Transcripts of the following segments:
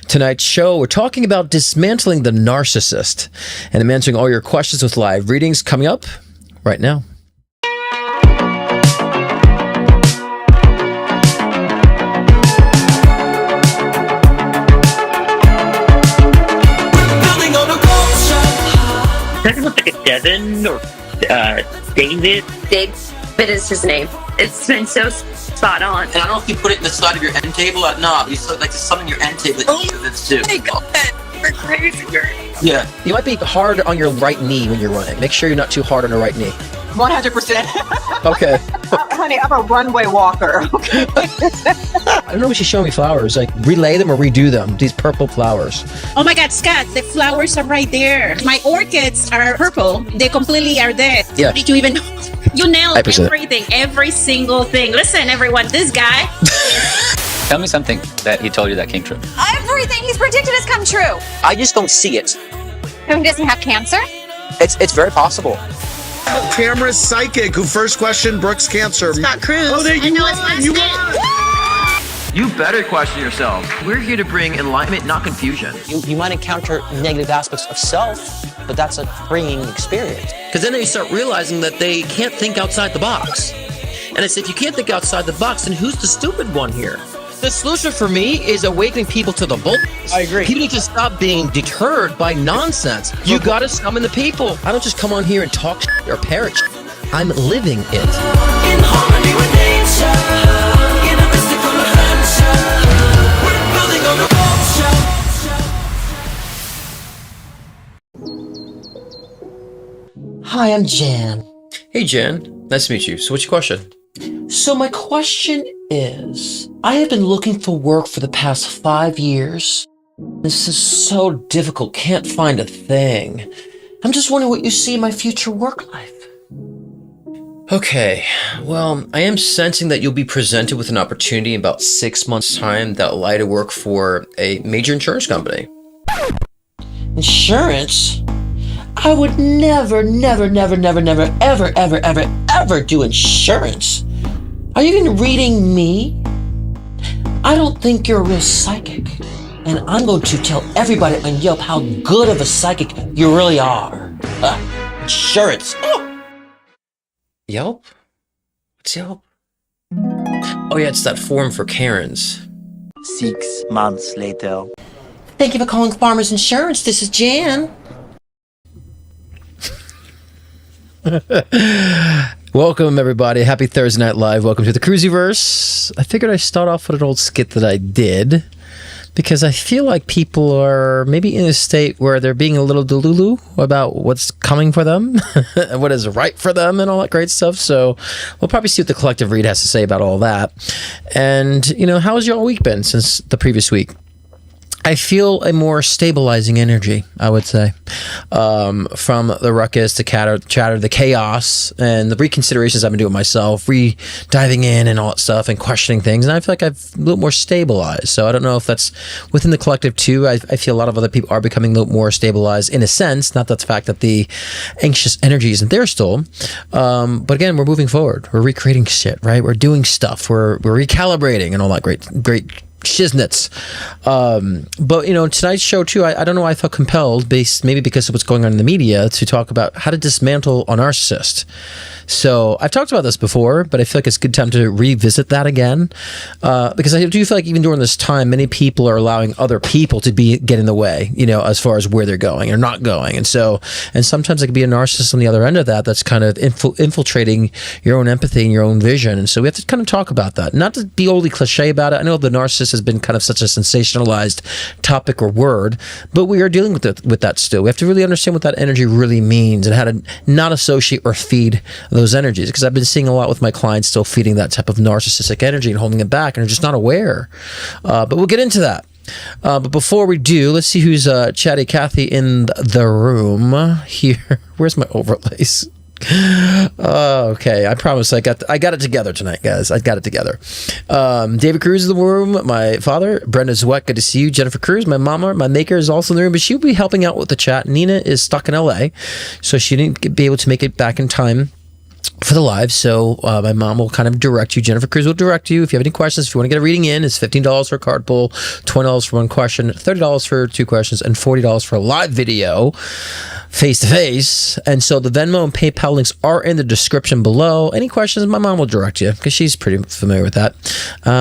Tonight's show, we're talking about dismantling the narcissist, and I'm answering all your questions with live readings coming up right now. Does it look like a Devin or David? David is his name. It's been so spot on. And I don't know if you put it in the side of your end table or not. You like there's something in your end table that you this too. My God, you're crazy. Yeah. You might be hard on your right knee when you're running. Make sure you're not too hard on the right knee. 100%. Okay. Honey, I'm a runway walker. Okay. I don't know if she's showing me flowers. Like, relay them or redo them. These purple flowers. Oh my God, Scott, the flowers are right there. My orchids are purple. They completely are dead. Yeah. Did you even know? You nailed 100%. everything, every single thing. Listen, everyone, this guy. Tell me something that he told you that came true. Everything he's predicted has come true. I just don't see it. Who doesn't have cancer? It's very possible. Camera's psychic who first questioned Brooke's cancer. Scott Cruz. Oh, there you know are. his You last won. You better question yourself. We're here to bring enlightenment, not confusion. You might encounter negative aspects of self, but that's a freeing experience. Because then they start realizing that they can't think outside the box. And I say, if you can't think outside the box, then who's the stupid one here? The solution for me is awakening people to the bull. I agree. People need to stop being deterred by nonsense. You gotta summon the people. I don't just come on here and talk or parrot shit. I'm living it. In harmony with nature, in a mystical adventure, we're building on a culture. Hi, I'm Jan. Hey, Jen. Nice to meet you. So what's your question? So my question is, I have been looking for work for the past 5 years. This is so difficult, can't find a thing. I'm just wondering what you see in my future work life. Okay, well, I am sensing that you'll be presented with an opportunity in about 6 months' time that will allow you to work for a major insurance company. Insurance? I would never, ever do insurance. Are you even reading me? I don't think you're a real psychic. And I'm going to tell everybody on Yelp how good of a psychic you really are. Insurance. Oh. Yelp? What's Yelp? Oh yeah, it's that forum for Karens. 6 months later. Thank you for calling Farmers Insurance. This is Jan. Welcome, everybody. Happy Thursday Night Live. Welcome to the Cruisyverse. I figured I'd start off with an old skit that I did because I feel like people are maybe in a state where they're being a little delulu about what's coming for them and what is right for them and all that great stuff. So we'll probably see what the collective read has to say about all that. And, you know, how has your week been since the previous week? I feel a more stabilizing energy, I would say, from the ruckus, the chatter, the chaos, and the reconsiderations I've been doing myself, diving in and all that stuff and questioning things. And I feel like I've a little more stabilized. So I don't know if that's within the collective too. I feel a lot of other people are becoming a little more stabilized in a sense, not that the fact that the anxious energy isn't there still. But again, we're moving forward. We're recreating shit, right? We're doing stuff. We're recalibrating and all that great shiznits. But you know, tonight's show too, I don't know why I felt compelled, maybe because of what's going on in the media, to talk about how to dismantle a narcissist. So I've talked about this before, but I feel like it's a good time to revisit that again, because I do feel like even during this time, many people are allowing other people to get in the way, you know, as far as where they're going or not going. And sometimes it can be a narcissist on the other end of that that's kind of infiltrating your own empathy and your own vision. And so we have to kind of talk about that, not to be overly cliche about it. I know the narcissist has been kind of such a sensationalized topic or word, but we are dealing with that still. We have to really understand what that energy really means and how to not associate or feed those energies, because I've been seeing a lot with my clients still feeding that type of narcissistic energy and holding it back, and are just not aware. But we'll get into that. But before we do, let's see who's Chatty Cathy in the room here. Where's my overlays? Okay, I promise I got it together tonight, guys. I got it together. David Cruz is in the room. My father, Brenda Zwett, good to see you. Jennifer Cruz, my mama, my maker, is also in the room, but she'll be helping out with the chat. Nina is stuck in LA, so she didn't be able to make it back in time for the live. So my mom will kind of direct you. Jennifer Cruz will direct you. If you have any questions, if you want to get a reading in, it's $15 for a card pull, $20 for one question, $30 for 2 questions, and $40 for a live video face to face. And so the Venmo and PayPal links are in the description below. Any questions, my mom will direct you because she's pretty familiar with that.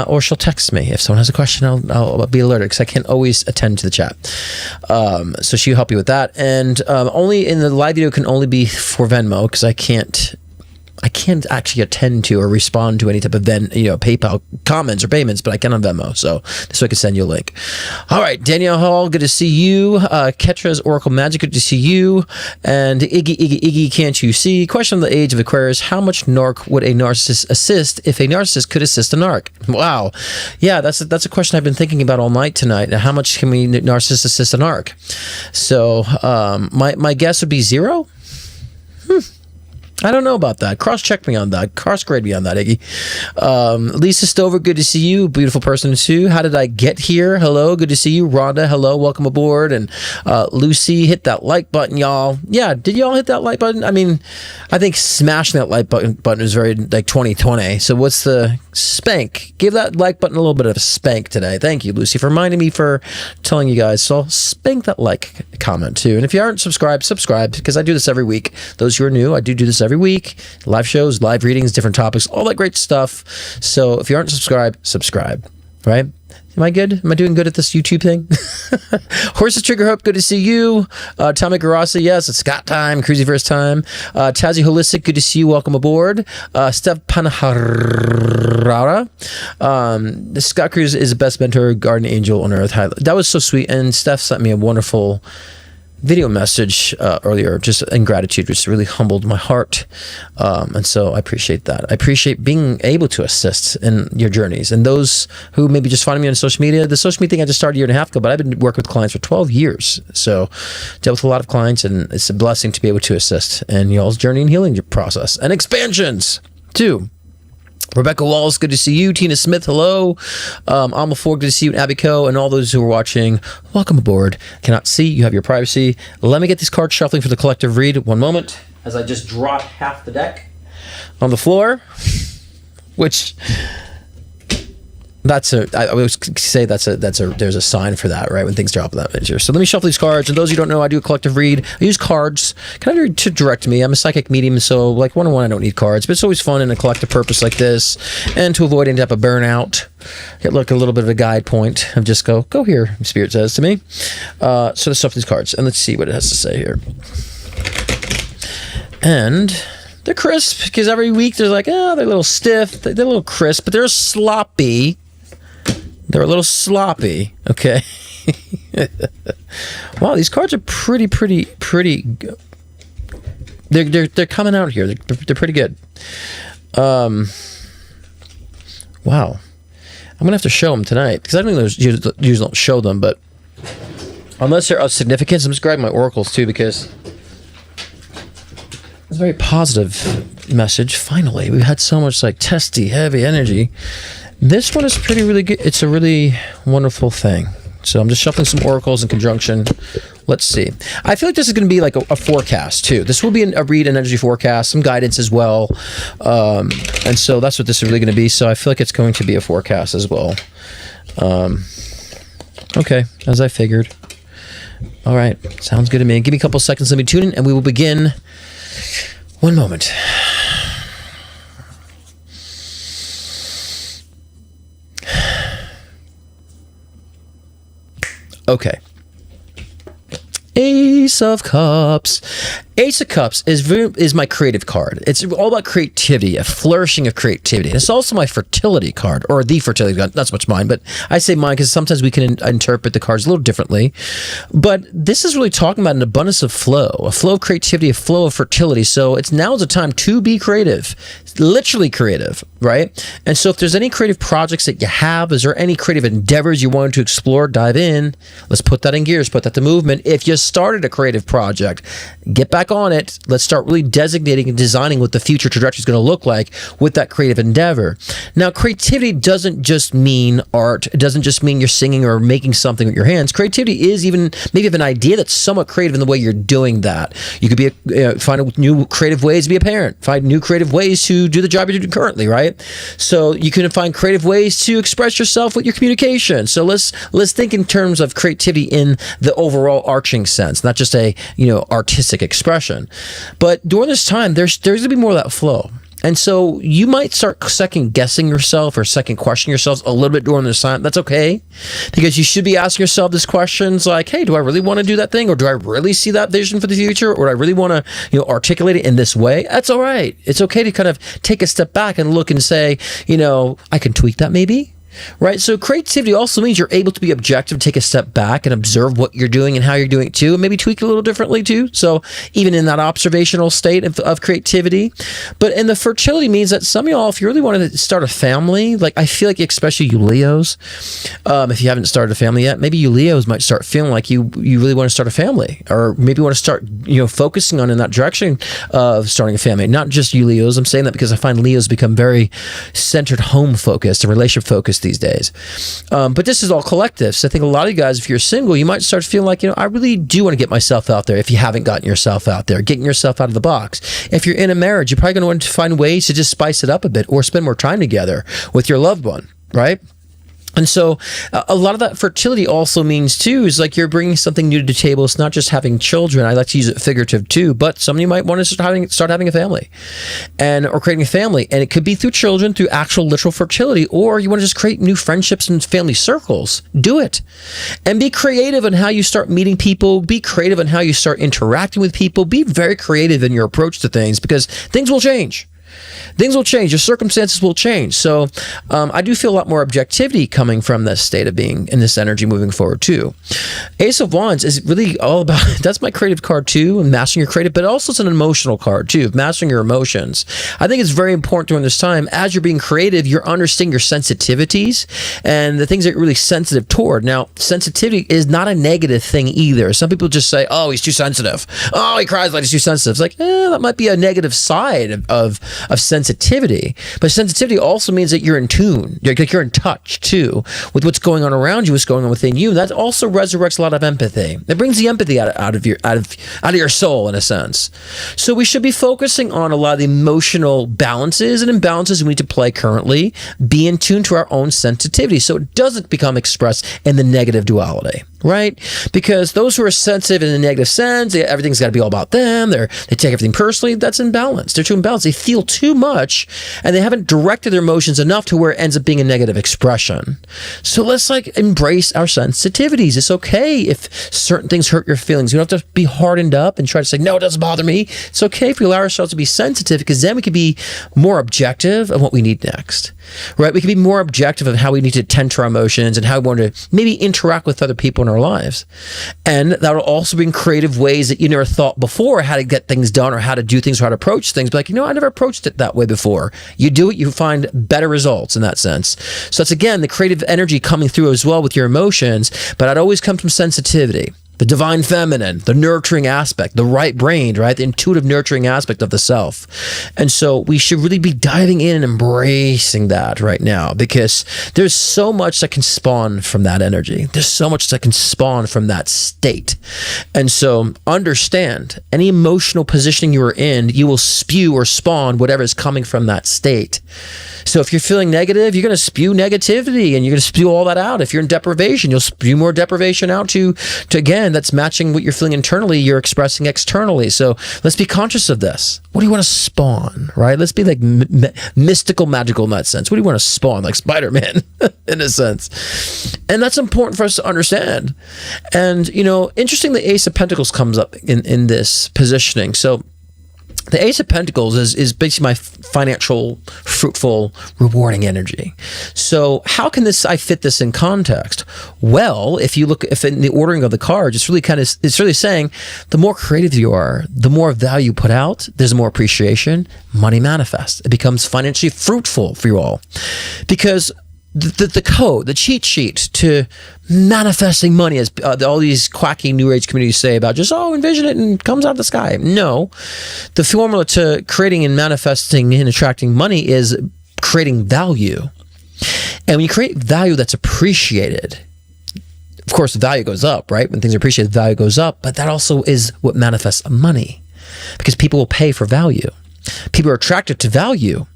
Or she'll text me. If someone has a question, I'll be alerted because I can't always attend to the chat. So she'll help you with that. And only in the live video can only be for Venmo because I can't actually attend to or respond to any type of PayPal comments or payments, but I can on Venmo. So this way I can send you a link. All right, Danielle Hall, good to see you. Ketra's Oracle Magic, good to see you. And Iggy, can't you see? Question on the age of Aquarius: how much narc would a narcissist assist if a narcissist could assist a narc? Wow, yeah, that's a question I've been thinking about all night tonight. Now, how much can we narcissist assist a narc? So my guess would be 0. I don't know about that. Cross-check me on that. Cross-grade me on that, Iggy. Lisa Stover, good to see you. Beautiful person, too. How did I get here? Hello, good to see you. Rhonda, hello, welcome aboard. And Lucy, hit that like button, y'all. Yeah, did y'all hit that like button? I mean, I think smashing that like button is very, 2020. So what's the spank? Give that like button a little bit of a spank today. Thank you, Lucy, for reminding me, for telling you guys. So I'll spank that like comment, too. And if you aren't subscribed, subscribe, because I do this every week. Those who are new, I do this every week. Live shows, live readings, different topics, all that great stuff. So if you aren't subscribed, subscribe, right? Am I good? Am I doing good at this YouTube thing? Horses Trigger Hope, good to see you. Tommy Garasa, yes, it's Scott time, Cruisyverse time. Tazzy Holistic, good to see you. Welcome aboard. Steph Panaharara. Scott Cruz is the best mentor, guardian angel on earth. That was so sweet. And Steph sent me a wonderful video message earlier, just in gratitude, which really humbled my heart. And so I appreciate that. I appreciate being able to assist in your journeys. And those who maybe just finding me on social media, the social media thing I just started a year and a half ago, but I've been working with clients for 12 years. So dealt with a lot of clients, and it's a blessing to be able to assist in y'all's journey and healing process and expansions too. Rebecca Walls, good to see you. Tina Smith, hello. Alma Ford, good to see you. And Abby Co. And all those who are watching, welcome aboard. Cannot see, you have your privacy. Let me get these cards shuffling for the collective read. One moment, as I just drop half the deck on the floor, which I always say there's a sign for that, right? When things drop that nature. So let me shuffle these cards. And those who don't know, I do a collective read. I use cards kind of to direct me. I'm a psychic medium, so like one-on-one, I don't need cards, but it's always fun in a collective purpose like this, and to avoid any type of burnout. Get like a little bit of a guide point of just go here, Spirit says to me. So let's shuffle these cards and let's see what it has to say here. And they're crisp, because every week they're like, they're a little stiff, they're a little crisp, but they're sloppy. They're a little sloppy, okay? Wow, these cards are pretty. They're coming out here. They're pretty good. Wow. I'm gonna have to show them tonight, because I don't think usually don't show them, but unless they're of significance, I'm just grabbing my oracles too, because it's a very positive message. Finally, we've had so much like testy, heavy energy. This one is really good. It's a really wonderful thing. So I'm just shuffling some oracles in conjunction. Let's see. I feel like this is going to be like a forecast too. This will be a read, an energy forecast, some guidance as well. And so that's what this is really going to be. So I feel like it's going to be a forecast as well. Okay, as I figured. All right, sounds good to me. Give me a couple seconds. Let me tune in, and we will begin. One moment. Okay. Ace of Cups. Ace of Cups is my creative card. It's all about creativity, a flourishing of creativity. And it's also my fertility card, or the fertility card. Not so much mine, but I say mine because sometimes we can interpret the cards a little differently. But this is really talking about an abundance of flow, a flow of creativity, a flow of fertility. So now's the time to be creative, literally creative, right? And so if there's any creative projects that you have, is there any creative endeavors you wanted to explore, dive in. Let's put that in gears, put that to movement. If you started a creative project, get back back on it. Let's start really designating and designing what the future trajectory is going to look like with that creative endeavor. Now, creativity doesn't just mean art. It doesn't just mean you're singing or making something with your hands. Creativity is even maybe have an idea that's somewhat creative in the way you're doing that. You could be find new creative ways to be a parent, find new creative ways to do the job you're doing currently, right? So you can find creative ways to express yourself with your communication. So let's think in terms of creativity in the overall arching sense, not just a artistic expression. But during this time, there's going to be more of that flow. And so you might start second guessing yourself or second questioning yourself a little bit during this time. That's okay, because you should be asking yourself these questions like, hey, do I really want to do that thing? Or do I really see that vision for the future? Or do I really want to, articulate it in this way? That's all right. It's okay to kind of take a step back and look and say, I can tweak that maybe. Right? So creativity also means you're able to be objective, take a step back and observe what you're doing and how you're doing it too, and maybe tweak it a little differently too. So even in that observational state of creativity. But in the fertility means that some of y'all, if you really want to start a family, like I feel like especially you Leos, if you haven't started a family yet, maybe you Leos might start feeling like you really want to start a family, or maybe want to start, focusing on in that direction of starting a family. Not just you Leos. I'm saying that because I find Leos become very centered home focused and relationship focused these days. But this is all collective. So I think a lot of you guys, if you're single, you might start feeling like, I really do want to get myself out there. If you haven't gotten yourself out there, getting yourself out of the box. If you're in a marriage, you're probably going to want to find ways to just spice it up a bit or spend more time together with your loved one, right? And so a lot of that fertility also means too is like you're bringing something new to the table. It's not just having children. I like to use it figurative too, but some of you might want to start having a family or creating a family. And it could be through children, through actual literal fertility, or you want to just create new friendships and family circles. Do it. And be creative in how you start meeting people. Be creative in how you start interacting with people. Be very creative in your approach to things, because things will change. Things will change. Your circumstances will change. So I do feel a lot more objectivity coming from this state of being in this energy moving forward too. Ace of Wands is really all about, that's my creative card too, and mastering your creative, but also it's an emotional card too, mastering your emotions. I think it's very important during this time, as you're being creative, you're understanding your sensitivities and the things that you're really sensitive toward. Now, sensitivity is not a negative thing either. Some people just say, oh, he's too sensitive. Oh, he cries like he's too sensitive. It's like, that might be a negative side of sensitivity. But sensitivity also means that you're in tune, you're in touch too with what's going on around you, what's going on within you. That also resurrects a lot of empathy. It brings the empathy out of your soul in a sense. So we should be focusing on a lot of the emotional balances and imbalances we need to play currently. Be in tune to our own sensitivity so it doesn't become expressed in the negative duality. Right? Because those who are sensitive in a negative sense, everything's got to be all about them. They take everything personally. That's imbalanced. They're too imbalanced. They feel too much and they haven't directed their emotions enough to where it ends up being a negative expression. So let's embrace our sensitivities. It's okay if certain things hurt your feelings. You don't have to be hardened up and try to say, no, it doesn't bother me. It's okay if we allow ourselves to be sensitive, because then we can be more objective of what we need next. Right? We can be more objective of how we need to tend to our emotions and how we want to maybe interact with other people in our lives. And that will also bring creative ways that you never thought before how to get things done or how to do things or how to approach things. But I never approached it that way before. You do it, you find better results in that sense. So that's, again, the creative energy coming through as well with your emotions, but it always comes from sensitivity. The divine feminine, the nurturing aspect, the right brain, right? The intuitive nurturing aspect of the self. And so we should really be diving in and embracing that right now, because there's so much that can spawn from that energy. There's so much that can spawn from that state. And so understand, any emotional positioning you are in, you will spew or spawn whatever is coming from that state. So if you're feeling negative, you're going to spew negativity and you're going to spew all that out. If you're in deprivation, you'll spew more deprivation out to again, that's matching what you're feeling internally, you're expressing externally. So let's be conscious of this. What do you want to spawn, right? Let's be like mystical, magical in that sense. What do you want to spawn? Like Spider-Man in a sense. And that's important for us to understand. And, interesting, the Ace of Pentacles comes up in this positioning. So the Ace of Pentacles is basically my financial, fruitful, rewarding energy. So how can I fit this in context? Well, if in the ordering of the cards, it's really saying the more creative you are, the more value you put out, there's more appreciation, money manifests. It becomes financially fruitful for you all. Because the code, the cheat sheet to manifesting money, as all these quacky New Age communities say about just, envision it and it comes out of the sky. No, the formula to creating and manifesting and attracting money is creating value. And when you create value that's appreciated, of course, the value goes up, right? When things are appreciated, the value goes up, but that also is what manifests money, because people will pay for value. People are attracted to value.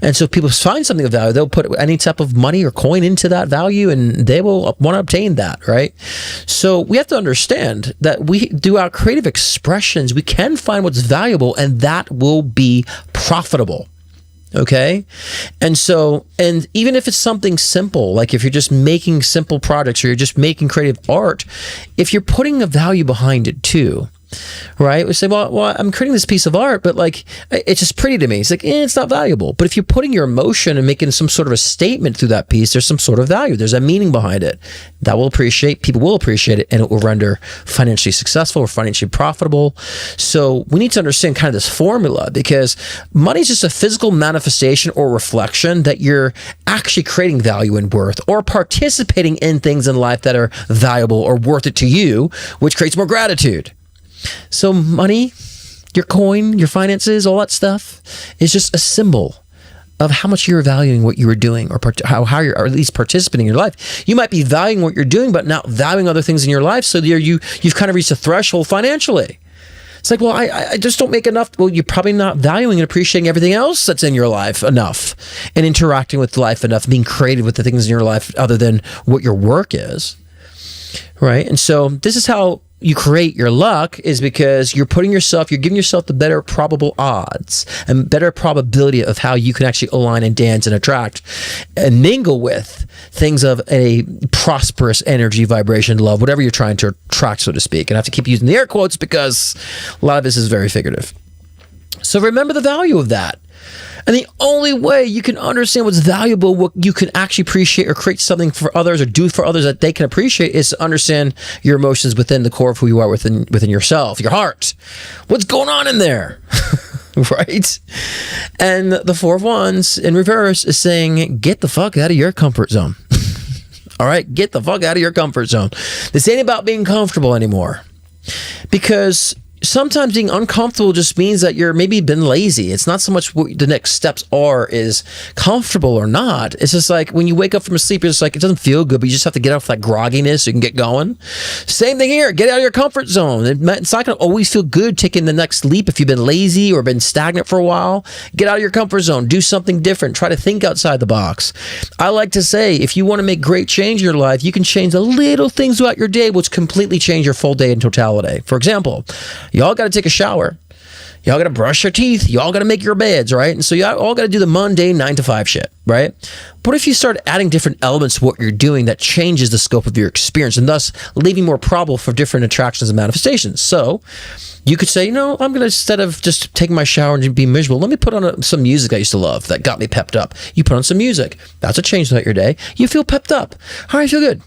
And so if people find something of value, they'll put any type of money or coin into that value, and they will want to obtain that, right? So we have to understand that we do our creative expressions. We can find what's valuable, and that will be profitable. Okay. And so, and even if it's something simple, like if you're just making simple projects or you're just making creative art, if you're putting a value behind it too, right? We say, well, I'm creating this piece of art, but like, it's just pretty to me. It's like, it's not valuable. But if you're putting your emotion and making some sort of a statement through that piece, there's some sort of value. There's a meaning behind it that people will appreciate it, and it will render financially successful or financially profitable. So we need to understand kind of this formula, because money is just a physical manifestation or reflection that you're actually creating value and worth, or participating in things in life that are valuable or worth it to you, which creates more gratitude. So money, your coin, your finances, all that stuff is just a symbol of how much you're valuing what you were doing, or how you're, or at least participating in your life. You might be valuing what you're doing, but not valuing other things in your life. So you've kind of reached a threshold financially. It's like, well, I just don't make enough. Well, you're probably not valuing and appreciating everything else that's in your life enough, and interacting with life enough, being creative with the things in your life other than what your work is, right? And so this is how you create your luck, is because you're giving yourself the better probable odds and better probability of how you can actually align and dance and attract and mingle with things of a prosperous energy, vibration, love, whatever you're trying to attract, so to speak. And I have to keep using the air quotes because a lot of this is very figurative. So remember the value of that. And the only way you can understand what's valuable, what you can actually appreciate or create something for others or do for others that they can appreciate, is to understand your emotions within the core of who you are within yourself, your heart. What's going on in there? Right? And the Four of Wands in reverse is saying, get the fuck out of your comfort zone. All right? Get the fuck out of your comfort zone. This ain't about being comfortable anymore. Because sometimes being uncomfortable just means that you're maybe been lazy. It's not so much what the next steps are is comfortable or not. It's just like when you wake up from sleep, you're just like, it doesn't feel good, but you just have to get off that grogginess so you can get going. Same thing here. Get out of your comfort zone. It's not going to always feel good taking the next leap if you've been lazy or been stagnant for a while. Get out of your comfort zone. Do something different. Try to think outside the box. I like to say, if you want to make great change in your life, you can change the little things throughout your day, which completely change your full day in totality. For example, y'all got to take a shower. Y'all got to brush your teeth. Y'all got to make your beds, right? And so y'all all got to do the mundane 9 to 5 shit, right? What if you start adding different elements to what you're doing that changes the scope of your experience, and thus leaving more probable for different attractions and manifestations? So you could say, I'm going to, instead of just taking my shower and be miserable, let me put on some music I used to love that got me pepped up. You put on some music. That's a change throughout your day. You feel pepped up. All right, I feel good.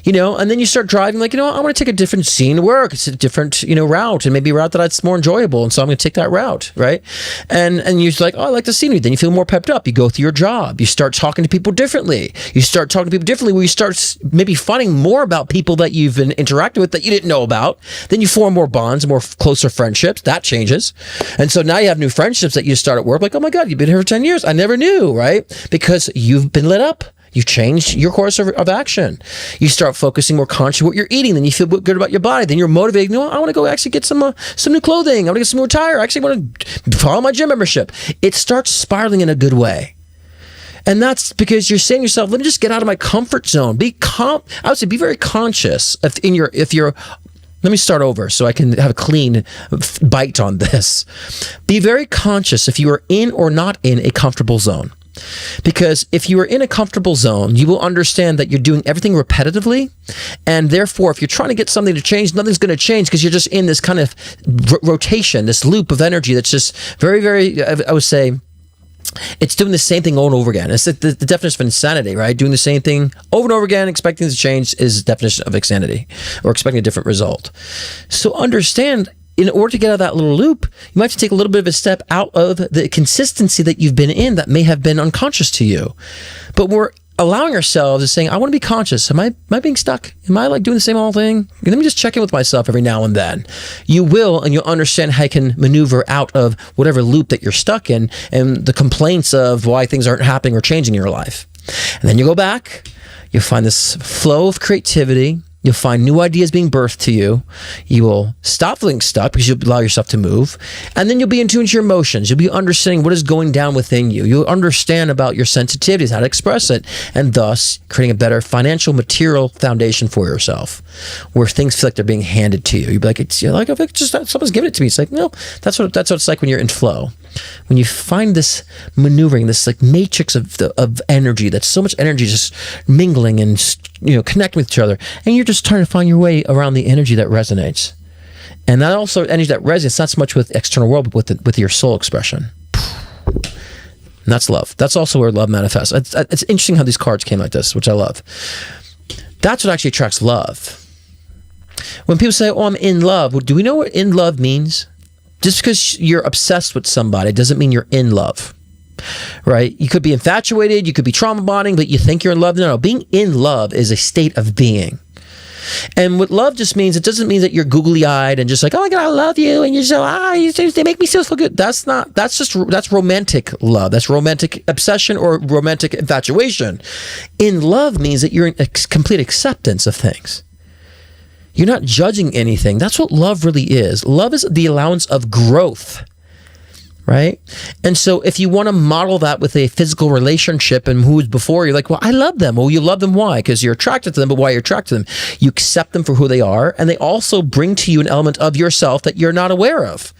And then you start driving like, I want to take a different scene to work. It's a different, route, and maybe a route that's more enjoyable. And so I'm going to take that route, right? And you're like, I like the scenery. Then you feel more pepped up. You go through your job. You start talking to people differently. Where you start maybe finding more about people that you've been interacting with that you didn't know about. Then you form more bonds, more closer friendships. That changes. And so now you have new friendships that you start at work. Like, oh my God, you've been here for 10 years. I never knew, right? Because you've been lit up. You've changed your course of action. You start focusing more consciously what you're eating. Then you feel good about your body. Then you're motivated. I want to go actually get some new clothing. I want to get some new attire. I actually want to follow my gym membership. It starts spiraling in a good way. And that's because you're saying to yourself, let me just get out of my comfort zone. I would say be very conscious let me start over so I can have a clean bite on this. Be very conscious if you are in or not in a comfortable zone. Because if you are in a comfortable zone, you will understand that you're doing everything repetitively. And therefore, if you're trying to get something to change, nothing's going to change because you're just in this kind of rotation, this loop of energy that's just very, very, I would say, it's doing the same thing over and over again. It's the definition of insanity, right? Doing the same thing over and over again, expecting to change is the definition of insanity, or expecting a different result. So understand, in order to get out of that little loop, you might have to take a little bit of a step out of the consistency that you've been in that may have been unconscious to you. But we're allowing ourselves is saying, I want to be conscious. Am I being stuck? Am I like doing the same old thing? Let me just check in with myself every now and then. You will, and you'll understand how you can maneuver out of whatever loop that you're stuck in and the complaints of why things aren't happening or changing in your life. And then you go back, you'll find this flow of creativity. You'll find new ideas being birthed to you. You will stop feeling stuck because you'll allow yourself to move. And then you'll be in tune to your emotions. You'll be understanding what is going down within you. You'll understand about your sensitivities, how to express it, and thus creating a better financial, material foundation for yourself where things feel like they're being handed to you. You'll be like, if just someone's giving it to me. It's like, no, that's what it's like when you're in flow. When you find this maneuvering, this like matrix of energy, that's so much energy just mingling and connecting with each other, and you're just trying to find your way around the energy that resonates. And that also energy that resonates not so much with external world, but with your soul expression. And that's love. That's also where love manifests. It's interesting how these cards came like this, which I love. That's what actually attracts love. When people say, "Oh, I'm in love," do we know what in love means? Just because you're obsessed with somebody doesn't mean you're in love, right? You could be infatuated, you could be trauma bonding, but you think you're in love. No, being in love is a state of being. And what love just means, it doesn't mean that you're googly-eyed and just like, oh my God, I love you, and you're so, they make me so good. That's romantic love. That's romantic obsession or romantic infatuation. In love means that you're in complete acceptance of things. You're not judging anything. That's what love really is. Love is the allowance of growth, right? And so if you want to model that with a physical relationship and who was before, you're like, well, I love them. Well, you love them. Why? Because you're attracted to them, but why you're attracted to them? You accept them for who they are, and they also bring to you an element of yourself that you're not aware of.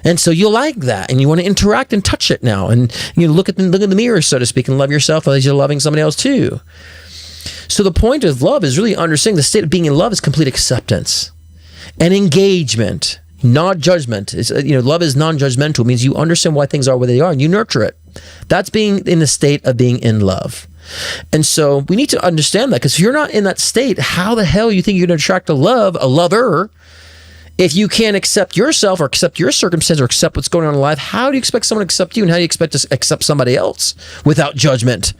And so you like that, and you want to interact and touch it now. And you look in the mirror, so to speak, and love yourself as you're loving somebody else too. So the point of love is really understanding the state of being in love is complete acceptance and engagement, not judgment. Love is non-judgmental. It means you understand why things are where they are and you nurture it. That's being in the state of being in love. And so we need to understand that, because if you're not in that state, how the hell you think you're going to attract a lover, if you can't accept yourself or accept your circumstance or accept what's going on in life? How do you expect someone to accept you, and how do you expect to accept somebody else without judgment?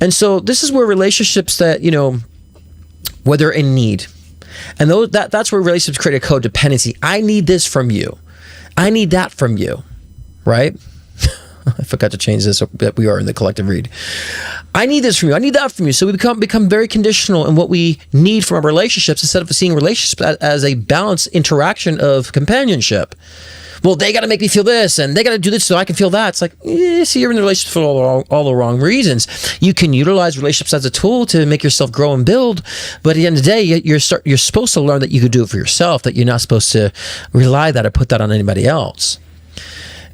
And so this is where relationships that, where they're in need. And that's where relationships create a codependency. I need this from you. I need that from you, right? I forgot to change this so that we are in the collective read. I need this from you. I need that from you. So we become very conditional in what we need from our relationships instead of seeing relationships as a balanced interaction of companionship. Well, they got to make me feel this, and they got to do this so I can feel that. It's like, see, you're in the relationship for all the wrong reasons. You can utilize relationships as a tool to make yourself grow and build, but at the end of the day, you're supposed to learn that you could do it for yourself, that you're not supposed to rely that or put that on anybody else.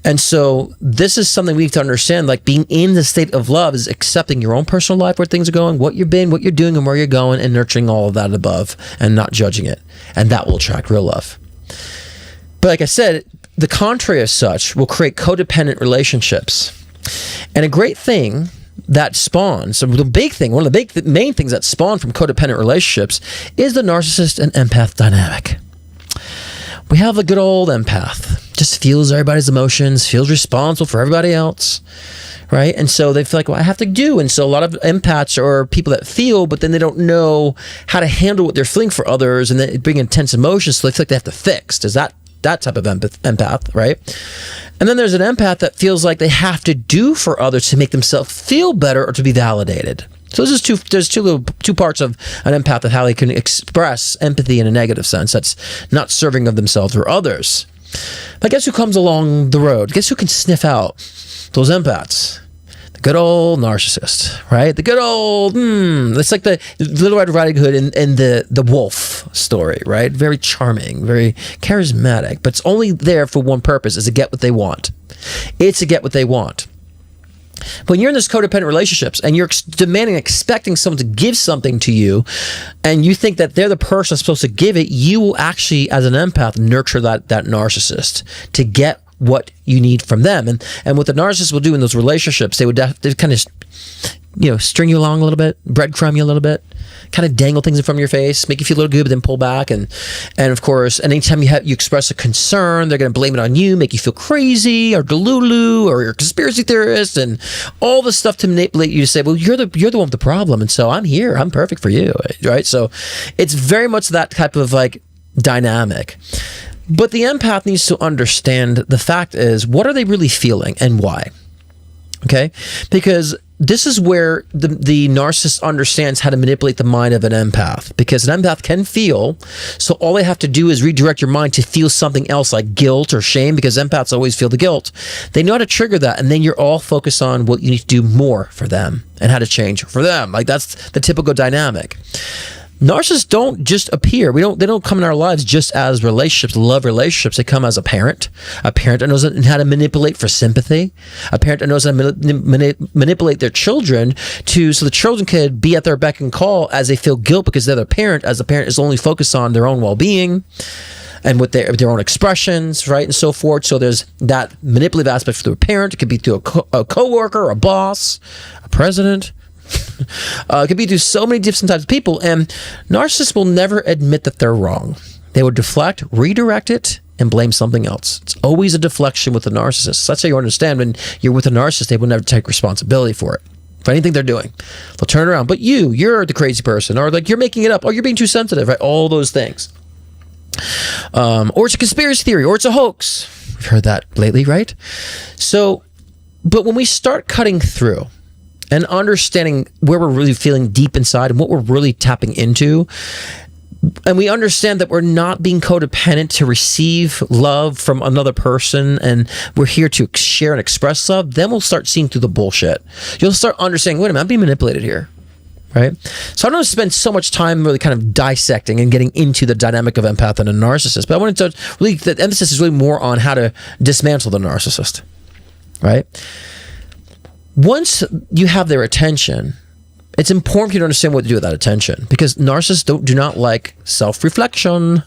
And so this is something we need to understand, like being in the state of love is accepting your own personal life, where things are going, what you've been, what you're doing, and where you're going, and nurturing all of that above and not judging it. And that will attract real love. But like I said, the contrary as such will create codependent relationships. And a great thing that spawns, so the big thing, one of the main things that spawn from codependent relationships is the narcissist and empath dynamic. We have a good old empath, just feels everybody's emotions, feels responsible for everybody else, right? And so they feel like, well, I have to do. And so a lot of empaths are people that feel, but then they don't know how to handle what they're feeling for others, and they bring intense emotions, so they feel like they have to fix. Does that type of empath, right? And then there's an empath that feels like they have to do for others to make themselves feel better or to be validated. So there's two parts of an empath of how they can express empathy in a negative sense. That's not serving of themselves or others. But guess who comes along the road? Guess who can sniff out those empaths? The good old narcissist, right? The good old, it's like the Little Red Riding Hood in the wolf story, right? Very charming, very charismatic, but it's only there for one purpose, is to get what they want. It's to get what they want. When you're in this codependent relationships and you're demanding, expecting someone to give something to you, and you think that they're the person that's supposed to give it, you will actually, as an empath, nurture that narcissist to get what you need from them. And what the narcissist will do in those relationships, they kind of string you along a little bit, breadcrumb you a little bit, kind of dangle things in front of your face, make you feel a little good, but then pull back. And of course, anytime you express a concern, they're going to blame it on you, make you feel crazy or delulu or you're a conspiracy theorist and all the stuff to manipulate you to say, well, you're the one with the problem. And so I'm here. I'm perfect for you. Right. So it's very much that type of like dynamic. But the empath needs to understand the fact is, what are they really feeling and why? Okay. Because this is where the narcissist understands how to manipulate the mind of an empath, because an empath can feel. So all they have to do is redirect your mind to feel something else like guilt or shame, because empaths always feel the guilt. They know how to trigger that. And then you're all focused on what you need to do more for them and how to change for them. Like that's the typical dynamic. Narcissists don't just appear. They don't come in our lives just as relationships, love relationships. They come as a parent that knows how to manipulate for sympathy, a parent that knows how to manipulate their children so the children could be at their beck and call as they feel guilt because they're their parent, as the parent is only focused on their own well-being and with their own expressions, right, and so forth. So there's that manipulative aspect through a parent. It could be through a coworker, a boss, a president. It could be through so many different types of people, and narcissists will never admit that they're wrong. They will deflect, redirect it, and blame something else. It's always a deflection with the narcissist. That's how you understand when you're with a narcissist, they will never take responsibility for it. For anything they're doing, they'll turn it around. But you're the crazy person, or like you're making it up, or you're being too sensitive, right? All those things. Or it's a conspiracy theory, or it's a hoax. We've heard that lately, right? So, but when we start cutting through and understanding where we're really feeling deep inside and what we're really tapping into, and we understand that we're not being codependent to receive love from another person, and we're here to share and express love, then we'll start seeing through the bullshit. You'll start understanding, wait a minute, I'm being manipulated here, right? So I don't spend so much time really kind of dissecting and getting into the dynamic of empath and a narcissist, but I wanted to really, the emphasis is really more on how to dismantle the narcissist, right? Once you have their attention, it's important for you to understand what to do with that attention, because narcissists do not like self-reflection.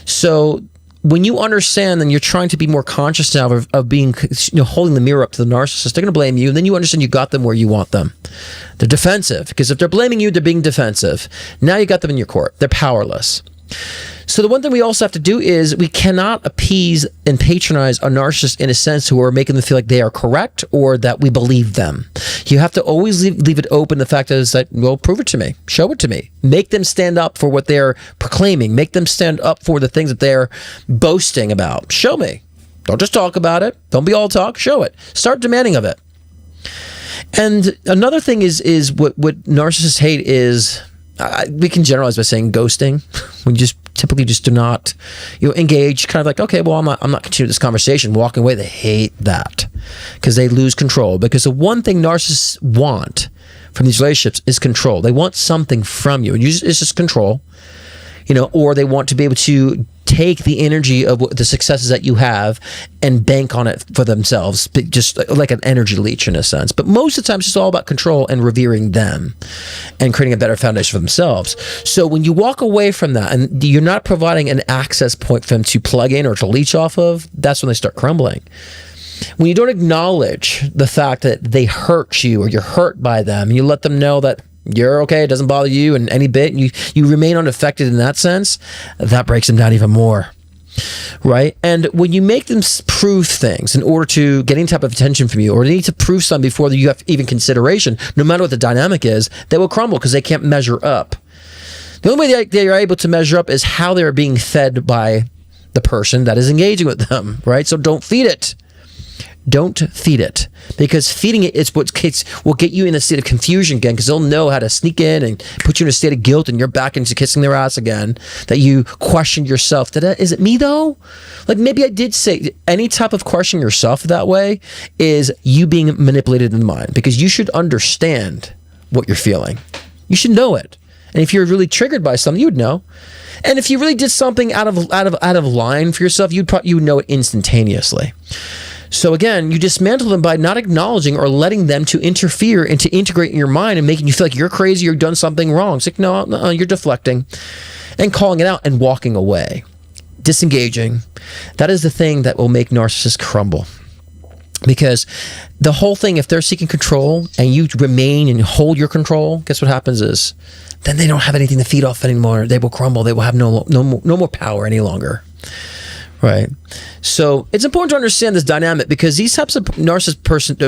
So when you understand and you're trying to be more conscious now of being, holding the mirror up to the narcissist, they're going to blame you, and then you understand you got them where you want them. They're defensive, because if they're blaming you, they're being defensive. Now you got them in your court. They're powerless. So the one thing we also have to do is we cannot appease and patronize a narcissist in a sense who are making them feel like they are correct or that we believe them. You have to always leave it open. The fact is that, well, prove it to me. Show it to me. Make them stand up for what they're proclaiming. Make them stand up for the things that they're boasting about. Show me. Don't just talk about it. Don't be all talk. Show it. Start demanding of it. And another thing is what narcissists hate is, we can generalize by saying ghosting. We just typically just do not, engage. Kind of like, okay, well, I'm not continuing this conversation. Walking away. They hate that because they lose control. Because the one thing narcissists want from these relationships is control. They want something from you, and it's just control. Or they want to be able to take the energy of the successes that you have and bank on it for themselves, just like an energy leech in a sense. But most of the time, it's just all about control and revering them and creating a better foundation for themselves. So when you walk away from that and you're not providing an access point for them to plug in or to leech off of, that's when they start crumbling. When you don't acknowledge the fact that they hurt you or you're hurt by them, and you let them know that you're okay, it doesn't bother you in any bit, and you remain unaffected in that sense, that breaks them down even more, right? And when you make them prove things in order to get any type of attention from you, or they need to prove something before you have even consideration, no matter what the dynamic is, they will crumble because they can't measure up. The only way they are able to measure up is how they're being fed by the person that is engaging with them, right? So don't feed it. Don't feed it, because feeding it is what will get you in a state of confusion again, because they'll know how to sneak in and put you in a state of guilt, and you're back into kissing their ass again, that you questioned yourself. Is it me though? Like maybe I did say. Any type of questioning yourself that way is you being manipulated in the mind, because you should understand what you're feeling. You should know it. And if you're really triggered by something, you would know. And if you really did something out of line for yourself, you would know it instantaneously. So again, you dismantle them by not acknowledging or letting them to interfere and to integrate in your mind and making you feel like you're crazy or done something wrong. It's like, no, you're deflecting and calling it out and walking away, disengaging. That is the thing that will make narcissists crumble. Because the whole thing, if they're seeking control and you remain and hold your control, guess what happens is then they don't have anything to feed off anymore. They will crumble. They will have no more power any longer. Right. So it's important to understand this dynamic because these types of narcissist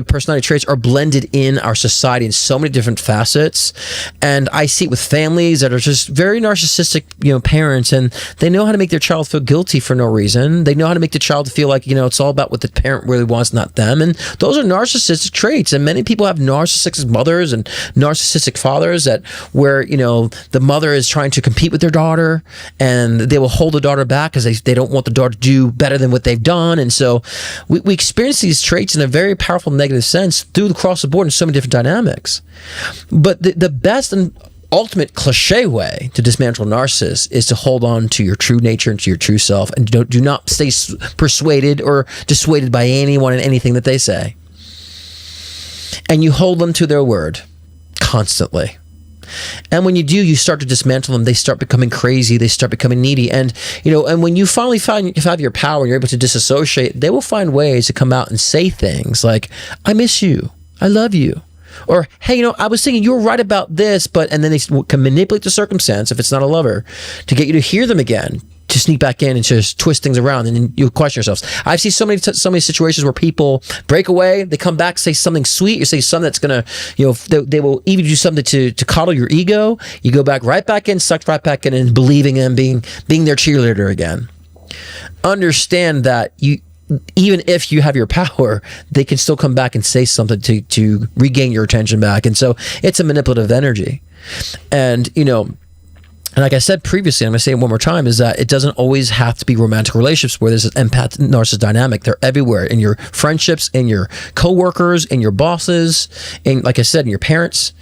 personality traits are blended in our society in so many different facets. And I see it with families that are just very narcissistic, parents, and they know how to make their child feel guilty for no reason. They know how to make the child feel like, it's all about what the parent really wants, not them. And those are narcissistic traits. And many people have narcissistic mothers and narcissistic fathers where the mother is trying to compete with their daughter and they will hold the daughter back because they don't want the daughter to do better than what they've done. And so we experience these traits in a very powerful negative sense across the board in so many different dynamics. But the best and ultimate cliche way to dismantle narcissists is to hold on to your true nature and to your true self, and do not stay persuaded or dissuaded by anyone and anything that they say. And you hold them to their word constantly. And when you do, you start to dismantle them. They start becoming crazy. They start becoming needy. And, and when you finally have your power and you're able to disassociate, they will find ways to come out and say things like, I miss you. I love you. Or, hey, I was thinking you were right about this, and then they can manipulate the circumstance, if it's not a lover, to get you to hear them again, to sneak back in and just twist things around, and then you question yourselves. I've seen so many situations where people break away, they come back, say something sweet, you say something that's gonna, they will even do something to coddle your ego. You go right back in, sucked right back in, and believing in being their cheerleader again. Understand that even if you have your power, they can still come back and say something to regain your attention back, and so it's a manipulative energy, and And like I said previously, I'm going to say it one more time, is that it doesn't always have to be romantic relationships where there's an empath-narcissist dynamic. They're everywhere, in your friendships, in your coworkers, in your bosses, in, like I said, in your parents.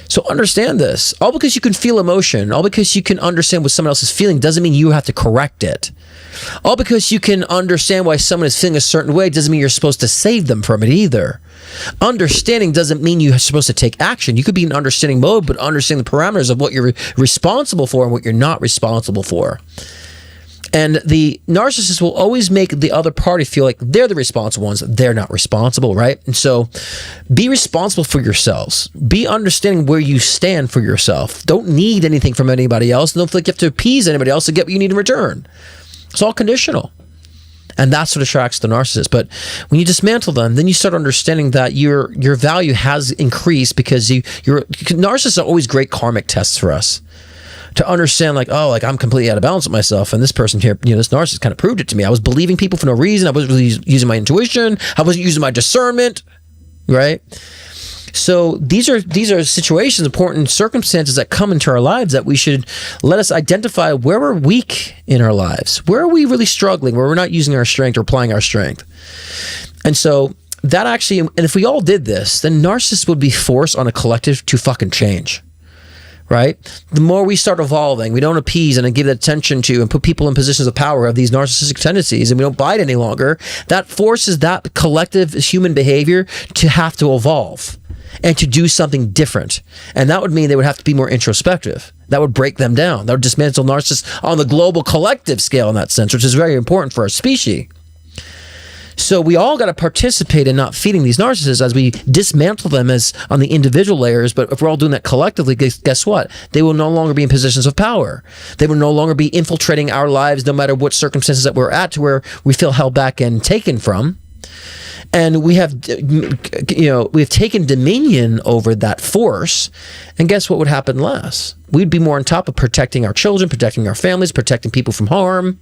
So understand this. All because you can feel emotion, all because you can understand what someone else is feeling, doesn't mean you have to correct it. All because you can understand why someone is feeling a certain way doesn't mean you're supposed to save them from it either. Understanding doesn't mean you're supposed to take action. You could be in understanding mode, but understanding the parameters of what you're responsible for and what you're not responsible for. And the narcissist will always make the other party feel like they're the responsible ones. They're not responsible, right? And so be responsible for yourselves. Be understanding where you stand for yourself. Don't need anything from anybody else. Don't feel like you have to appease anybody else to get what you need in return. It's all conditional. And that's what attracts the narcissist. But when you dismantle them, then you start understanding that your value has increased because narcissists are always great karmic tests for us. To understand, I'm completely out of balance with myself, and this person here, this narcissist kind of proved it to me. I was believing people for no reason. I wasn't really using my intuition. I wasn't using my discernment, right? So these are situations, important circumstances that come into our lives that we should let us identify where we're weak in our lives. Where are we really struggling, where we're not using our strength or applying our strength? And so that actually, and if we all did this, then narcissists would be forced on a collective to fucking change. Right? The more we start evolving, we don't appease and give attention to and put people in positions of power who have these narcissistic tendencies, and we don't bite any longer, that forces that collective human behavior to have to evolve and to do something different. And that would mean they would have to be more introspective. That would break them down. That would dismantle narcissists on the global collective scale in that sense, which is very important for our species. So we all got to participate in not feeding these narcissists as we dismantle them as on the individual layers. But if we're all doing that collectively, guess what? They will no longer be in positions of power. They will no longer be infiltrating our lives, no matter what circumstances that we're at, to where we feel held back and taken from. And we have taken dominion over that force. And guess what would happen less? We'd be more on top of protecting our children, protecting our families, protecting people from harm.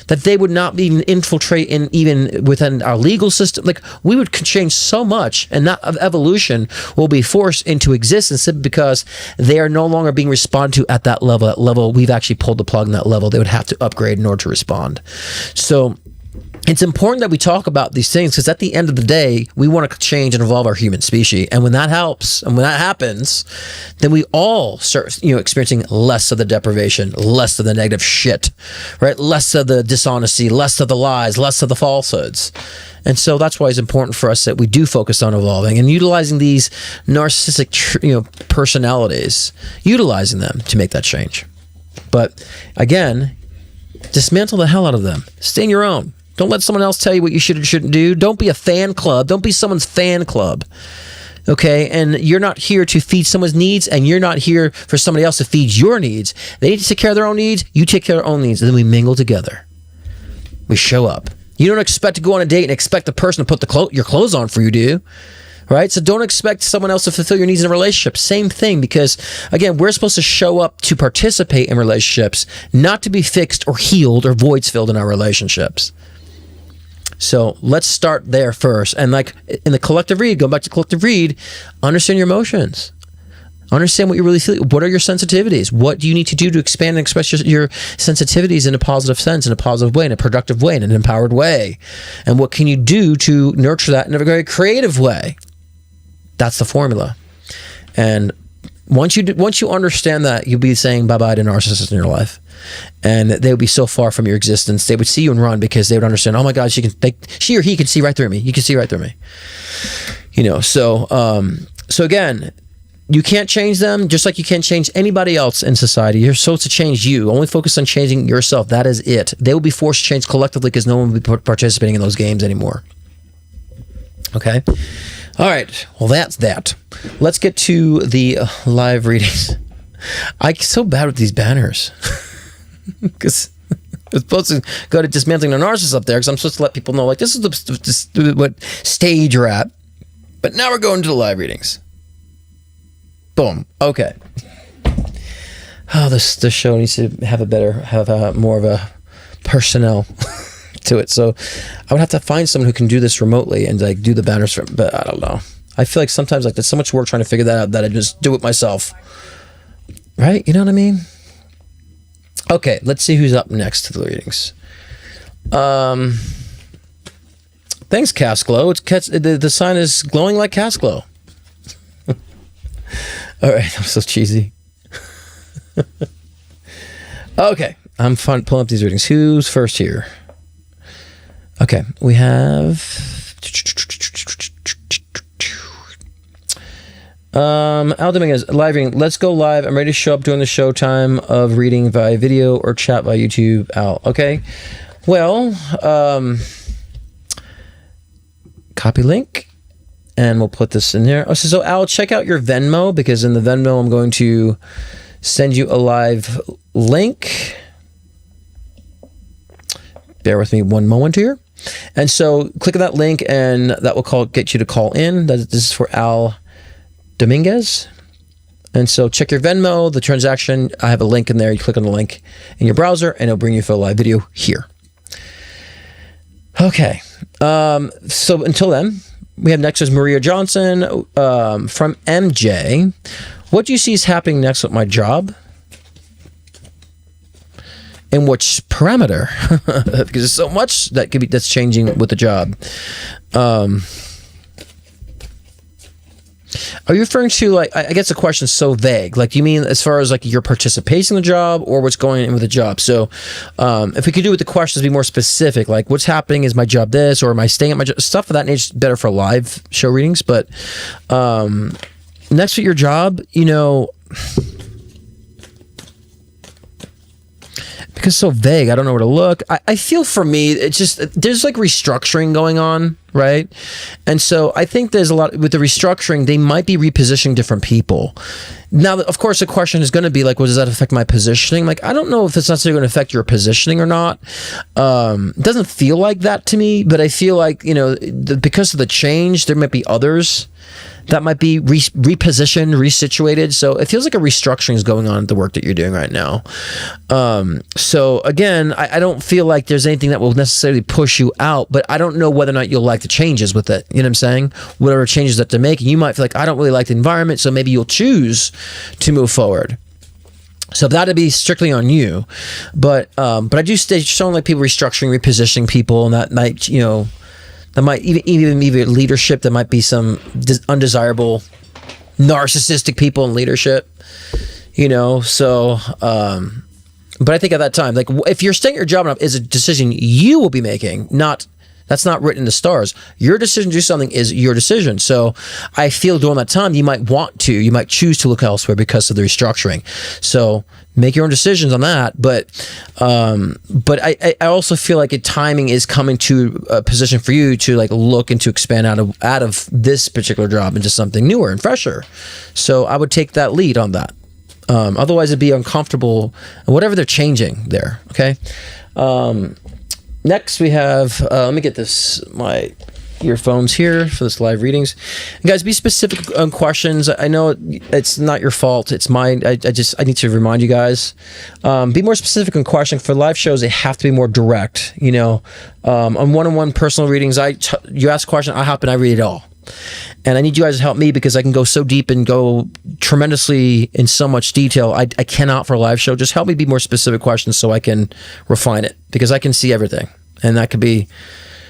That they would not even infiltrate even within our legal system. We would change so much, and that evolution will be forced into existence simply because they are no longer being responded to at that level. That level, we've actually pulled the plug on that level. They would have to upgrade in order to respond. So it's important that we talk about these things, because at the end of the day, we want to change and evolve our human species. And when that helps, and when that happens, then we all start, experiencing less of the deprivation, less of the negative shit, right? Less of the dishonesty, less of the lies, less of the falsehoods. And so that's why it's important for us that we do focus on evolving and utilizing these narcissistic, personalities, utilizing them to make that change. But again, dismantle the hell out of them. Stay in your own. Don't let someone else tell you what you should or shouldn't do. Don't be a fan club. Don't be someone's fan club. Okay, and you're not here to feed someone's needs, and you're not here for somebody else to feed your needs. They need to take care of their own needs. You take care of their own needs, and then we mingle together. We show up. You don't expect to go on a date and expect the person to put your clothes on for you, do you? Right? So don't expect someone else to fulfill your needs in a relationship. Same thing, because, again, we're supposed to show up to participate in relationships, not to be fixed or healed or voids filled in our relationships. So let's start there first. And like in the collective read, go back to collective read, understand your emotions. Understand what you really feel. What are your sensitivities? What do you need to do to expand and express your sensitivities in a positive sense, in a positive way, in a productive way, in an empowered way? And what can you do to nurture that in a very creative way? That's the formula. And once you understand that, you'll be saying bye-bye to narcissists in your life. And they would be so far from your existence. They would see you and run, because they would understand, oh my God, she or he can see right through me. You can see right through me. You know, so again, you can't change them just like you can't change anybody else in society. You're supposed to change you. Only focus on changing yourself. That is it. They will be forced to change collectively, because no one will be participating in those games anymore. Okay? All right. Well, that's that. Let's get to the live readings. I'm so bad with these banners. Because I'm supposed to go to Dismantling the Narcissist up there, because I'm supposed to let people know, like, this is what stage you're at. But now we're going to the live readings. Boom. Okay. Oh, this show needs to have more of a personnel to it. So I would have to find someone who can do this remotely and like do the banners for. But I don't know. I feel like sometimes like there's so much work trying to figure that out that I just do it myself. Right? You know what I mean? Okay, let's see who's up next to the readings. Thanks, Cast Glow. The sign is glowing like Cast Glow. All right, I'm so cheesy. Okay, I'm fun pulling up these readings. Who's first here? Okay, we have Al Dominguez, live reading. Let's go live. I'm ready to show up during the show time of reading via video or chat via YouTube. Al, okay. Well, copy link, and we'll put this in there. Oh, so Al, check out your Venmo, because in the Venmo I'm going to send you a live link. Bear with me one moment here. And so click on that link, and that will get you to call in. This is for Al Dominguez. And so check your Venmo, the transaction. I have a link in there. You click on the link in your browser, and it'll bring you for a live video here. Okay. So until then, we have next is Maria Johnson from MJ. What do you see is happening next with my job? In which parameter? Because there's so much that's changing with the job. Are you referring to, like, I guess the question is so vague. Like, do you mean as far as like your participation in the job, or what's going on with the job? So if we could do with the questions, be more specific, like what's happening, is my job this, or am I staying at my job? Stuff of that nature is better for live show readings. But next to your job, you know, because it's so vague, I don't know where to look. I feel for me, it's just, there's like restructuring going on, right? And so I think there's a lot with the restructuring. They might be repositioning different people. Now, of course, the question is going to be like, well, does that affect my positioning? Like, I don't know if it's necessarily going to affect your positioning or not. It doesn't feel like that to me, but I feel like, you know, because of the change, there might be others that might be repositioned, resituated. So it feels like a restructuring is going on at the work that you're doing right now. So again, I don't feel like there's anything that will necessarily push you out, but I don't know whether or not you'll like the changes with it. You know what I'm saying? Whatever changes that they're making, you might feel like, I don't really like the environment, so maybe you'll choose to move forward. So that'd be strictly on you. But I do stay showing like people restructuring, repositioning people, and that might, you know, that might even leadership. There might be some undesirable, narcissistic people in leadership, you know. So, but I think at that time, like if you're staying at your job enough, is a decision you will be making, not That's not written in the stars. Your decision to do something is your decision. So I feel during that time, you might choose to look elsewhere because of the restructuring. So make your own decisions on that. But I also feel like timing is coming to a position for you to like look and to expand out of this particular job into something newer and fresher. So I would take that lead on that. Otherwise it'd be uncomfortable, whatever they're changing there. Okay. Next we have, let me get my earphones here for this live readings. And guys, be specific on questions. I know it's not your fault. It's mine. I need to remind you guys, be more specific on questions. For live shows, they have to be more direct, on one-on-one personal readings. You ask a question, I hop in, I read it all. And I need you guys to help me because I can go so deep and go tremendously in so much detail. I cannot for a live show. Just help me be more specific questions so I can refine it, because I can see everything. And that could be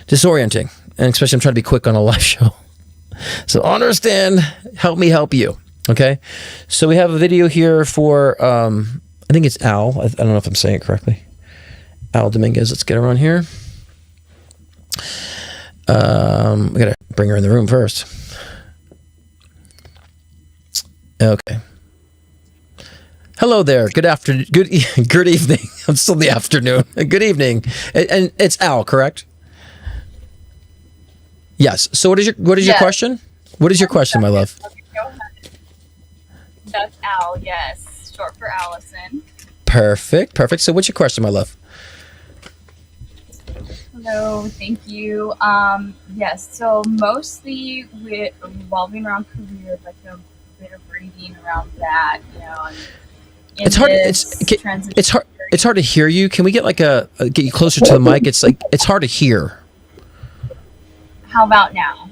disorienting. And especially I'm trying to be quick on a live show. So understand, help me help you. Okay. So we have a video here for, I think it's Al. I don't know if I'm saying it correctly. Al Dominguez. Let's get her on here. We gotta bring her in the room first. Okay. Hello there. Good afternoon. Good evening. I'm still in the afternoon. Good evening. And it's Al, correct? Yes. So what is your question? What is your question, my love? That's Al. Yes, short for Allison. Perfect. So what's your question, my love? Hello, thank you. Yes, so mostly revolving around career, like a bit of reading around that, and it's hard to hear you. Can we get get you closer to the mic? It's hard to hear. How about now?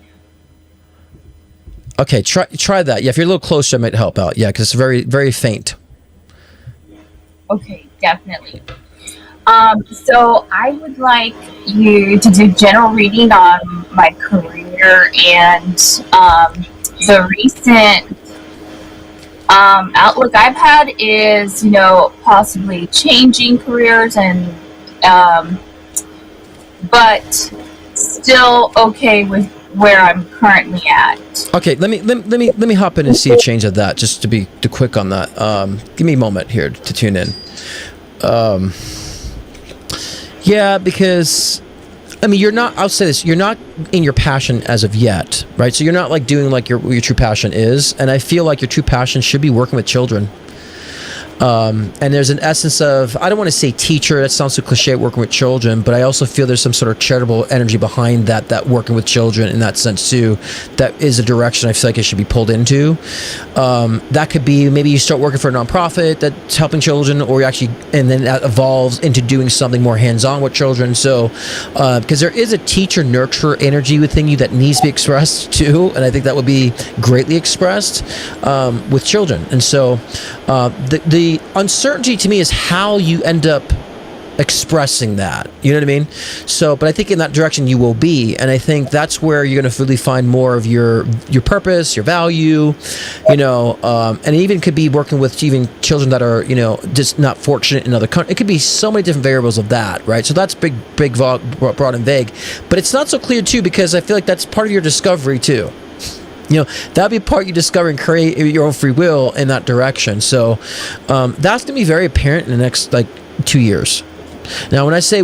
Okay, try that. Yeah, if you're a little closer, it might help out. Yeah, because it's very, very faint. Okay, definitely. So I would like you to do general reading on my career and the recent outlook I've had is, possibly changing careers and but still okay with where I'm currently at. Okay, let me hop in and see a change of that, just to be quick on that. Give me a moment here to tune in. Yeah, because I'll say this, you're not in your passion as of yet, right? So you're not doing what your true passion is, and I feel like your true passion should be working with children. And there's an essence of, I don't want to say teacher, that sounds so cliche, working with children, but I also feel there's some sort of charitable energy behind that working with children in that sense too. That is a direction I feel like it should be pulled into. That could be, maybe you start working for a nonprofit that's helping children, or and then that evolves into doing something more hands-on with children. So, because there is a teacher nurturer energy within you that needs to be expressed too, and I think that would be greatly expressed with children. And so the uncertainty to me is how you end up expressing that. You know what I mean? So, but I think in that direction you will be, and I think that's where you're going to really find more of your purpose, your value, and it even could be working with even children that are, just not fortunate in other countries. It could be so many different variables of that, right? So that's big, broad and vague, but it's not so clear too, because I feel like that's part of your discovery too. That'd be part you discover and create your own free will in that direction. So that's going to be very apparent in the next 2 years. Now, when I say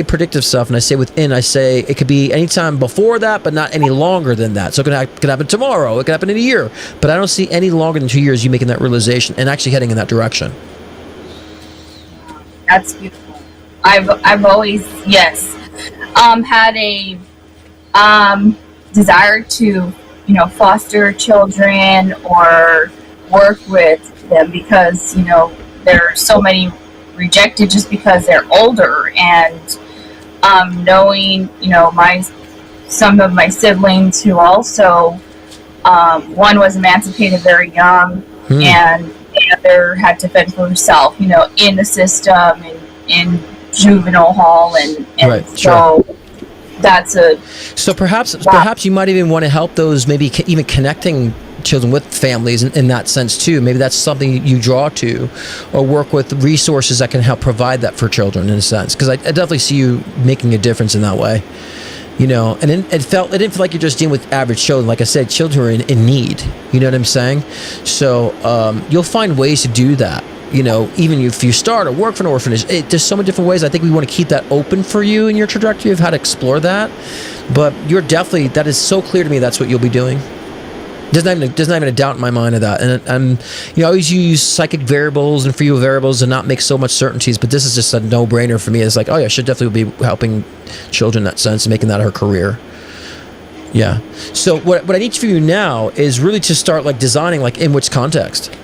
predictive stuff, and I say within, I say it could be anytime before that, but not any longer than that. So it could happen tomorrow. It could happen in a year. But I don't see any longer than 2 years you making that realization and actually heading in that direction. That's beautiful. I've always, yes, had a desire to foster children or work with them, because there are so many rejected just because they're older, and knowing some of my siblings who also one was emancipated very young, and the other had to fend for herself in the system and in juvenile hall, and right, so sure. That's a so perhaps you might even want to help those, maybe even connecting children with families in that sense too. Maybe that's something you draw to, or work with resources that can help provide that for children in a sense. Because I definitely see you making a difference in that way. You know, and it didn't feel like you're just dealing with average children. Like I said, children are in need. You know what I'm saying? So you'll find ways to do that. You know, even if you start or work for an orphanage, there's so many different ways. I think we want to keep that open for you in your trajectory of how to explore that. But you're definitely, that is so clear to me, that's what you'll be doing. There's not even a doubt in my mind of that. And you know, I always use psychic variables and free will variables and not make so much certainties, but this is just a no-brainer for me. It's like, oh yeah, she definitely be helping children in that sense and making that her career. Yeah. So what I need for you now is really to start like designing, like in which context.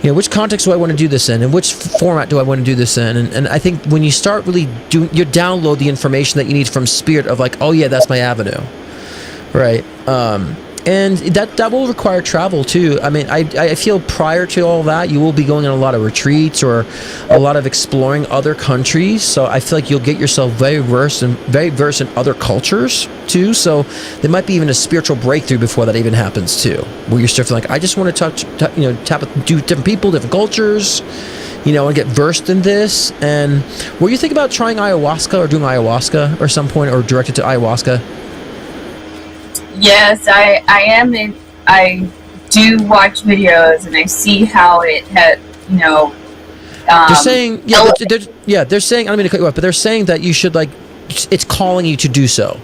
You know, which context do I want to do this in, and which format do I want to do this in? And I think when you start really doing, you download the information that you need from spirit of like, oh yeah, that's my avenue, right? And that will require travel too. I mean, I feel prior to all that, you will be going on a lot of retreats or a lot of exploring other countries. So I feel like you'll get yourself very versed in other cultures too. So there might be even a spiritual breakthrough before that even happens too, where you're starting like, I just want to tap do different people, different cultures, you know, and get versed in this. And were you thinking about trying ayahuasca or doing ayahuasca or some point, or directed to ayahuasca? Yes, I am in. I do watch videos and I see how it had, you know. They're saying, they're saying, I don't mean to cut you off, but they're saying that you should, like, it's calling you to do so,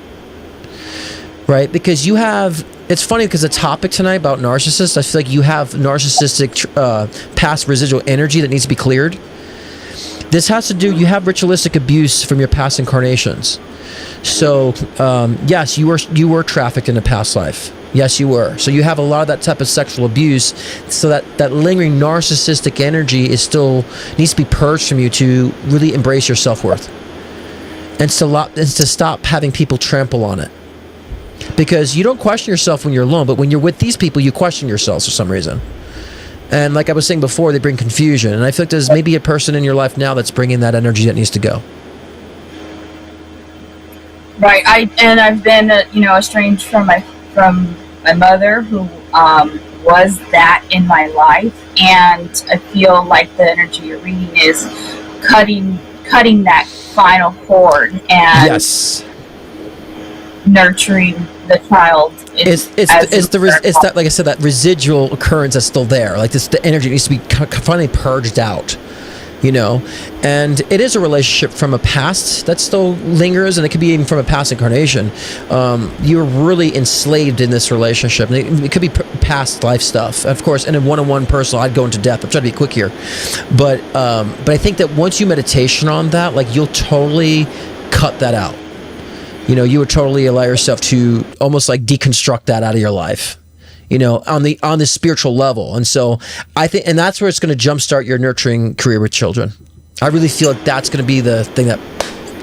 right? Because you have, it's funny because the topic tonight about narcissists, I feel like you have narcissistic past residual energy that needs to be cleared. This has to do, you have ritualistic abuse from your past incarnations. So, yes, you were trafficked in a past life. Yes, you were. So you have a lot of that type of sexual abuse. So that lingering narcissistic energy needs to be purged from you to really embrace your self-worth. And to stop having people trample on it. Because you don't question yourself when you're alone, but when you're with these people, you question yourself for some reason. And like I was saying before, they bring confusion. And I feel like there's maybe a person in your life now that's bringing that energy that needs to go. Right, I've been, estranged from my mother, who was that in my life, and I feel like the energy you're reading is cutting that final cord and nurturing the child. It's that, like I said, that residual occurrence that's still there. Like the energy needs to be finally purged out. You know, and it is a relationship from a past that still lingers, and it could be even from a past incarnation. You're really enslaved in this relationship, and it could be past life stuff, of course. And in one-on-one personal, I'd go into depth. I'm trying to be quick here, but I think that once you meditation on that, like, you'll totally cut that out. You know, you would totally allow yourself to almost like deconstruct that out of your life. You know, on the spiritual level. And so I think, and that's where it's going to jumpstart your nurturing career with children. I really feel like that's going to be the thing that,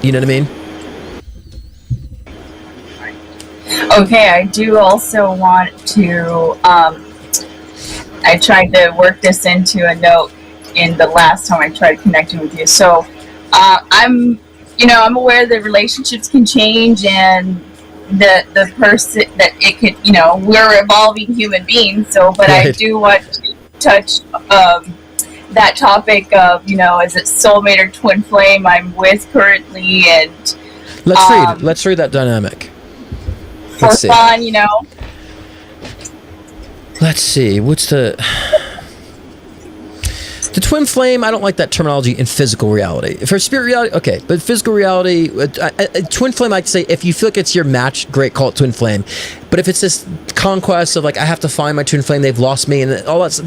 you know what I mean? Okay, I do also want to, I tried to work this into a note in the last time I tried connecting with you. So I'm aware that relationships can change, and the person that it could, we're evolving human beings. So, but right. I do want to touch that topic of, is it soulmate or twin flame I'm with currently, and let's read that dynamic. For fun, Let's see. What's the twin flame? I don't like that terminology in physical reality. For spirit reality, okay, but physical reality, twin flame, I'd say if you feel like it's your match, great, call it twin flame. But if it's this conquest of like, I have to find my twin flame, they've lost me, and all that,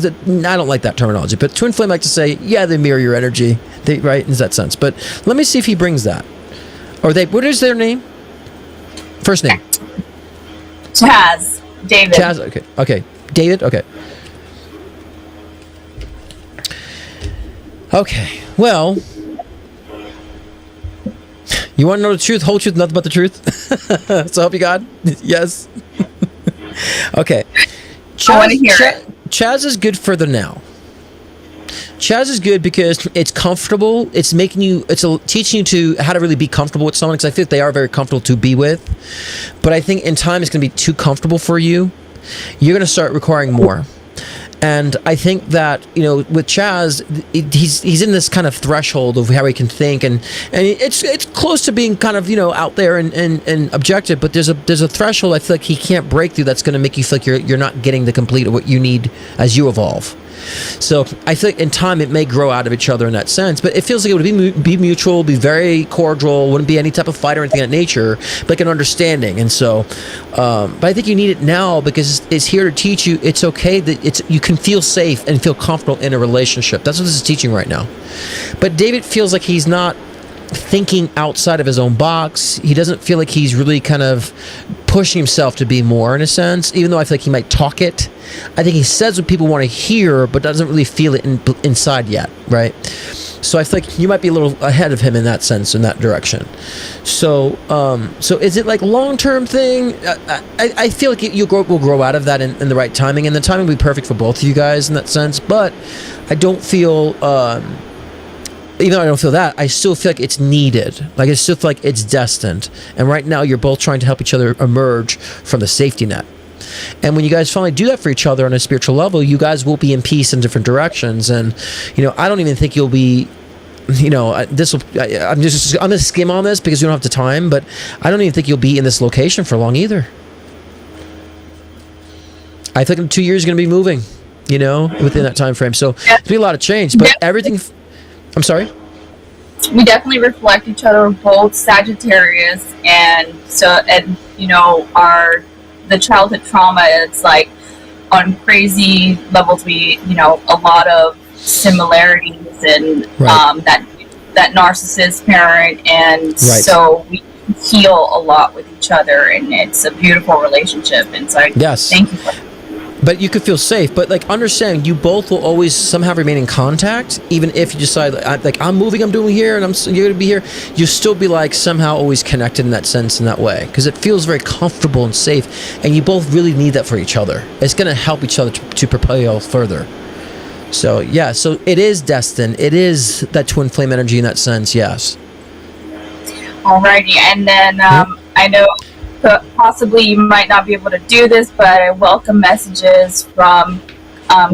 I don't like that terminology. But twin flame, I like to say, yeah, they mirror your energy, right, in that sense. But let me see if he brings that. Or what is their name? First name? Chaz. David. Chaz, okay. David, okay. Okay, well, you want to know the truth, whole truth, nothing but the truth? So help you God? Yes. Okay. I want to hear it. Chaz is good for the now. Chaz is good because it's comfortable. It's teaching you how to really be comfortable with someone, because I think they are very comfortable to be with. But I think in time it's going to be too comfortable for you. you're going to start requiring more. And I think that, you know, with Chaz, he's in this kind of threshold of how he can think, and it's close to being kind of, you know, out there and objective, but there's a threshold I feel like he can't break through that's going to make you feel like you're not getting the complete of what you need as you evolve. So I think in time it may grow out of each other in that sense, but it feels like it would be mutual, be very cordial, wouldn't be any type of fight or anything of that nature, but like an understanding. And so, but I think you need it now because it's here to teach you it's okay that you can feel safe and feel comfortable in a relationship. That's what this is teaching right now. But David feels like he's not thinking outside of his own box. He doesn't feel like he's really kind of pushing himself to be more, in a sense, even though I feel like he might talk it. I think he says what people want to hear, but doesn't really feel it inside yet, right? So I feel like you might be a little ahead of him in that sense, in that direction. So so is it like long-term thing? I feel like we'll grow out of that in the right timing, and the timing will be perfect for both of you guys in that sense, but I don't feel... even though I don't feel that, I still feel like it's needed. Like, I still feel like it's destined. And right now, you're both trying to help each other emerge from the safety net. And when you guys finally do that for each other on a spiritual level, you guys will be in peace in different directions. And, you know, I don't even think you'll be, you know, I'm going to skim on this because we don't have the time, but I don't even think you'll be in this location for long either. I think in 2 years you're going to be moving, you know, within that time frame. So there'll be a lot of change, but everything... I'm sorry? We definitely reflect each other, both Sagittarius, and you know, the childhood trauma, it's like on crazy levels. We, you know, a lot of similarities, and that narcissist parent, and so we heal a lot with each other, and it's a beautiful relationship. And so thank you for that. But you could feel safe. But like, understand, you both will always somehow remain in contact, even if you decide like I'm moving, I'm doing here, and you're going to be here. You'll still be like somehow always connected in that sense, in that way, because it feels very comfortable and safe, and you both really need that for each other. It's going to help each other to propel you all further. So yeah, so it is destined. It is that twin flame energy in that sense. Yes. Alrighty, and then I know. Possibly you might not be able to do this, but I welcome messages from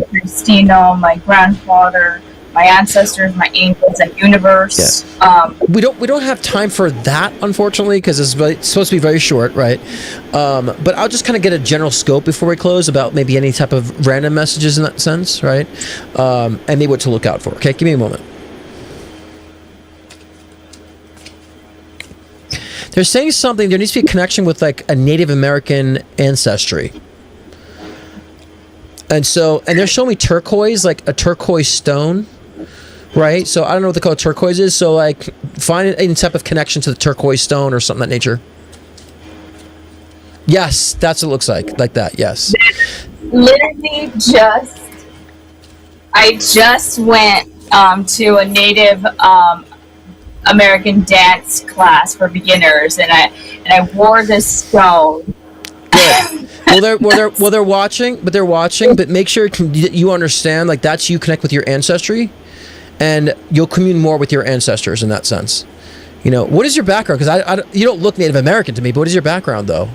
Christina, my grandfather, my ancestors, my angels, and universe. Yeah. We don't have time for that, unfortunately, because it's supposed to be very short, right? But I'll just kind of get a general scope before we close about maybe any type of random messages in that sense, right? And maybe what to look out for. Okay, give me a moment. They're saying something, there needs to be a connection with like a Native American ancestry. And they're showing me turquoise, like a turquoise stone, right? So I don't know what they call turquoise is. So like find any type of connection to the turquoise stone or something of that nature. Yes, that's what it looks like that, yes. Literally I just went to a Native American dance class for beginners, and I wore this stone. Good. They're watching, but make sure you understand, like, that's you connect with your ancestry, and you'll commune more with your ancestors in that sense. You know, what is your background? Because you don't look Native American to me, but what is your background though?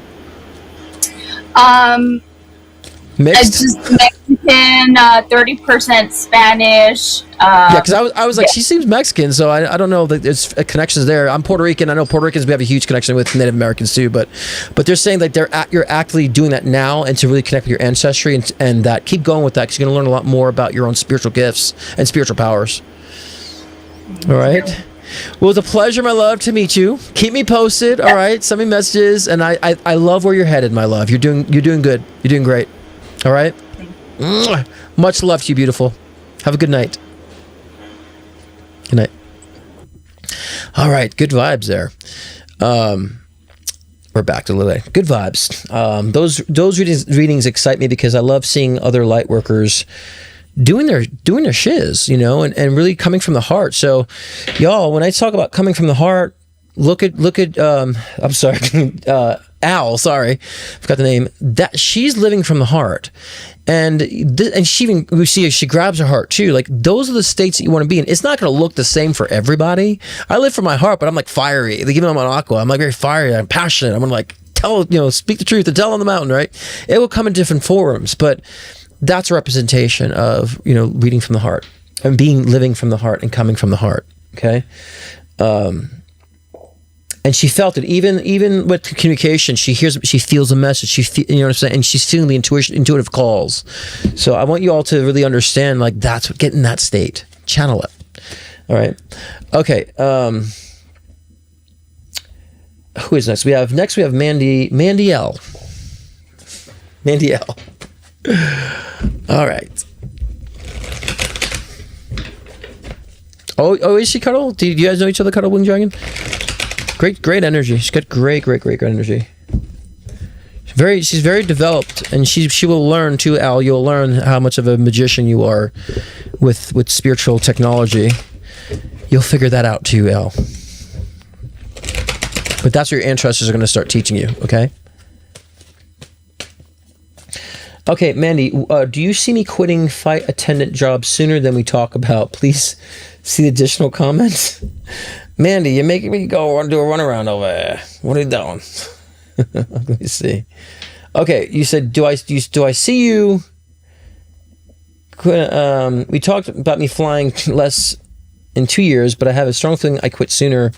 Mixed? Just Mexican, 30% Spanish. Yeah, because I was like, she seems Mexican, so I don't know that there's connections there. I'm Puerto Rican. I know Puerto Ricans, we have a huge connection with Native Americans too, but they're saying that you're actively doing that now, and to really connect with your ancestry, and that keep going with that, because you're going to learn a lot more about your own spiritual gifts and spiritual powers. All right. Well, it was a pleasure, my love, to meet you. Keep me posted. All right. Send me messages, and I love where you're headed, my love. You're doing good. You're doing great. All right. Much love to you, beautiful. Have a good night. Good night. All right. Good vibes there. We're back to Lily. Good vibes. Those readings excite me because I love seeing other light workers doing their shiz, you know, and really coming from the heart. So, y'all, when I talk about coming from the heart, look at I'm sorry, Al, sorry, forgot the name. That she's living from the heart, and we see she grabs her heart too. Like, those are the states that you want to be in. It's not going to look the same for everybody. I live from my heart, but I'm like fiery. Like, even though I'm on Aqua, I'm like very fiery. I'm passionate. I'm like speak the truth and tell on the mountain, right? It will come in different forums, but that's a representation of, reading from the heart and living from the heart and coming from the heart. Okay. And she felt it, even with communication. She feels a message. You know what I'm saying? And she's feeling the intuitive calls. So I want you all to really understand, like, that's what, get in that state, channel it. All right. Okay. Who is next? We have Mandy L. Mandy L. All right. Oh, is she Cuddle? Do you guys know each other, Cuddle Wing Dragon? Great energy. She's got great energy. She's very developed, and she will learn too, Al. You'll learn how much of a magician you are with spiritual technology. You'll figure that out too, Al. But that's what your ancestors are going to start teaching you, okay? Okay, Mandy, do you see me quitting fight attendant job sooner than we talk about? Please see the additional comments. Mandy, you're making me go do a runaround over there. What are you doing? Let me see. Okay, you said, do I see you? We talked about me flying less in 2 years, but I have a strong feeling I quit sooner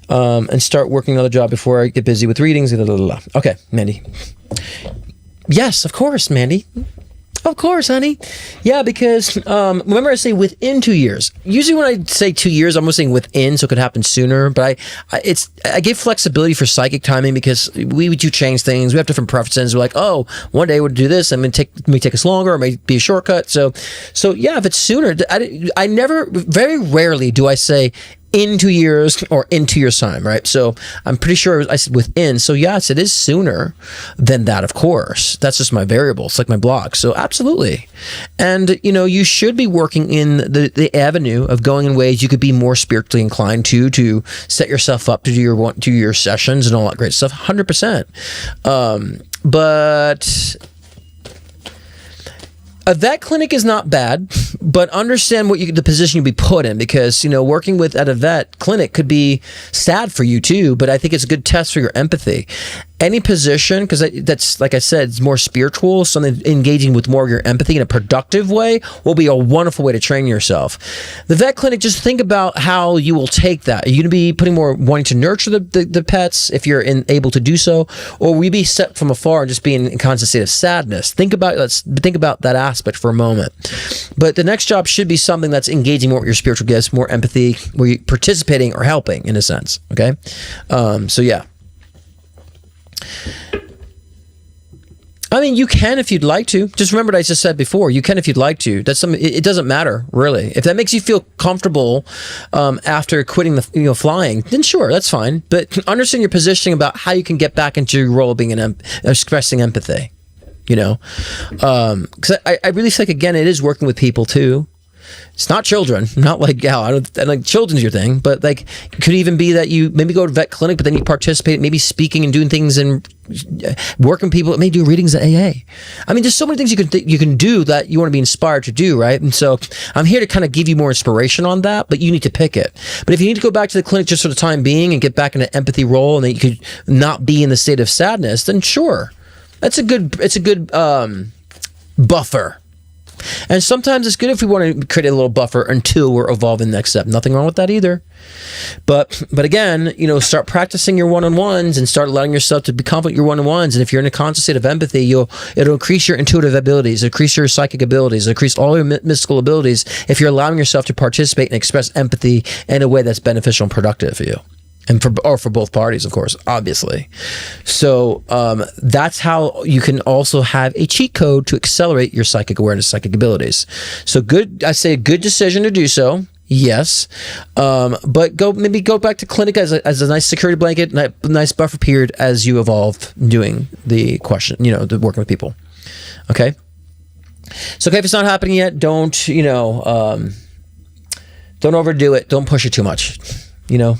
and start working another job before I get busy with readings. Blah, blah, blah. Okay, Mandy. Yes, of course, Mandy. Of course, honey. Yeah, because remember I say within 2 years. Usually when I say 2 years, I'm saying within, so it could happen sooner. But I give flexibility for psychic timing because we do change things. We have different preferences. We're like, oh, one day we'll do this. I mean, it may take us longer. It may be a shortcut. So yeah, if it's sooner, I never, very rarely do I say in 2 years or in 2 years time, right? So I'm pretty sure I said within. So yes, it is sooner than that, of course. That's just my variable. It's like my block. So absolutely. And, you should be working in the avenue of going in ways you could be more spiritually inclined to set yourself up to do your sessions and all that great stuff. 100%. But a vet clinic is not bad, but understand the position you'll be put in, because working at a vet clinic could be sad for you too. But I think it's a good test for your empathy. Any position, because that's, like I said, it's more spiritual. Something engaging with more of your empathy in a productive way will be a wonderful way to train yourself. The vet clinic, just think about how you will take that. Are you going to be putting more wanting to nurture the pets if you're able to do so, or will you be set from afar and just be in a constant state of sadness? Think about that aspect for a moment. But the next job should be something that's engaging more with your spiritual gifts, more empathy, where you're participating or helping in a sense. Okay, so yeah. I mean, you can if you'd like to. Just remember what I just said before. You can if you'd like to. That's something. It doesn't matter really. If that makes you feel comfortable after quitting the flying, then sure, that's fine. But understand your positioning about how you can get back into your role of being expressing empathy. Because I really think, again, it is working with people too. It's not children, not like, I don't like children's your thing, but like it could even be that you maybe go to vet clinic, but then you participate, maybe speaking and doing things and working people, maybe do readings at AA. I mean, there's so many things you can do that you want to be inspired to do, right? And so I'm here to kind of give you more inspiration on that, but you need to pick it. But if you need to go back to the clinic just for the time being and get back in an empathy role, and that you could not be in the state of sadness, then sure, it's a good buffer. And sometimes it's good if we want to create a little buffer until we're evolving the next step. Nothing wrong with that either. But again, start practicing your one-on-ones and start allowing yourself to be confident in your one-on-ones. And if you're in a constant state of empathy, it'll increase your intuitive abilities, increase your psychic abilities, increase all your mystical abilities if you're allowing yourself to participate and express empathy in a way that's beneficial and productive for you. And for both parties, of course, obviously. So that's how you can also have a cheat code to accelerate your psychic awareness, psychic abilities. So I say a good decision to do so. Yes, but maybe go back to clinic as a nice security blanket, nice buffer period as you evolve doing the question, the working with people. Okay. So if it's not happening yet, don't overdo it. Don't push it too much.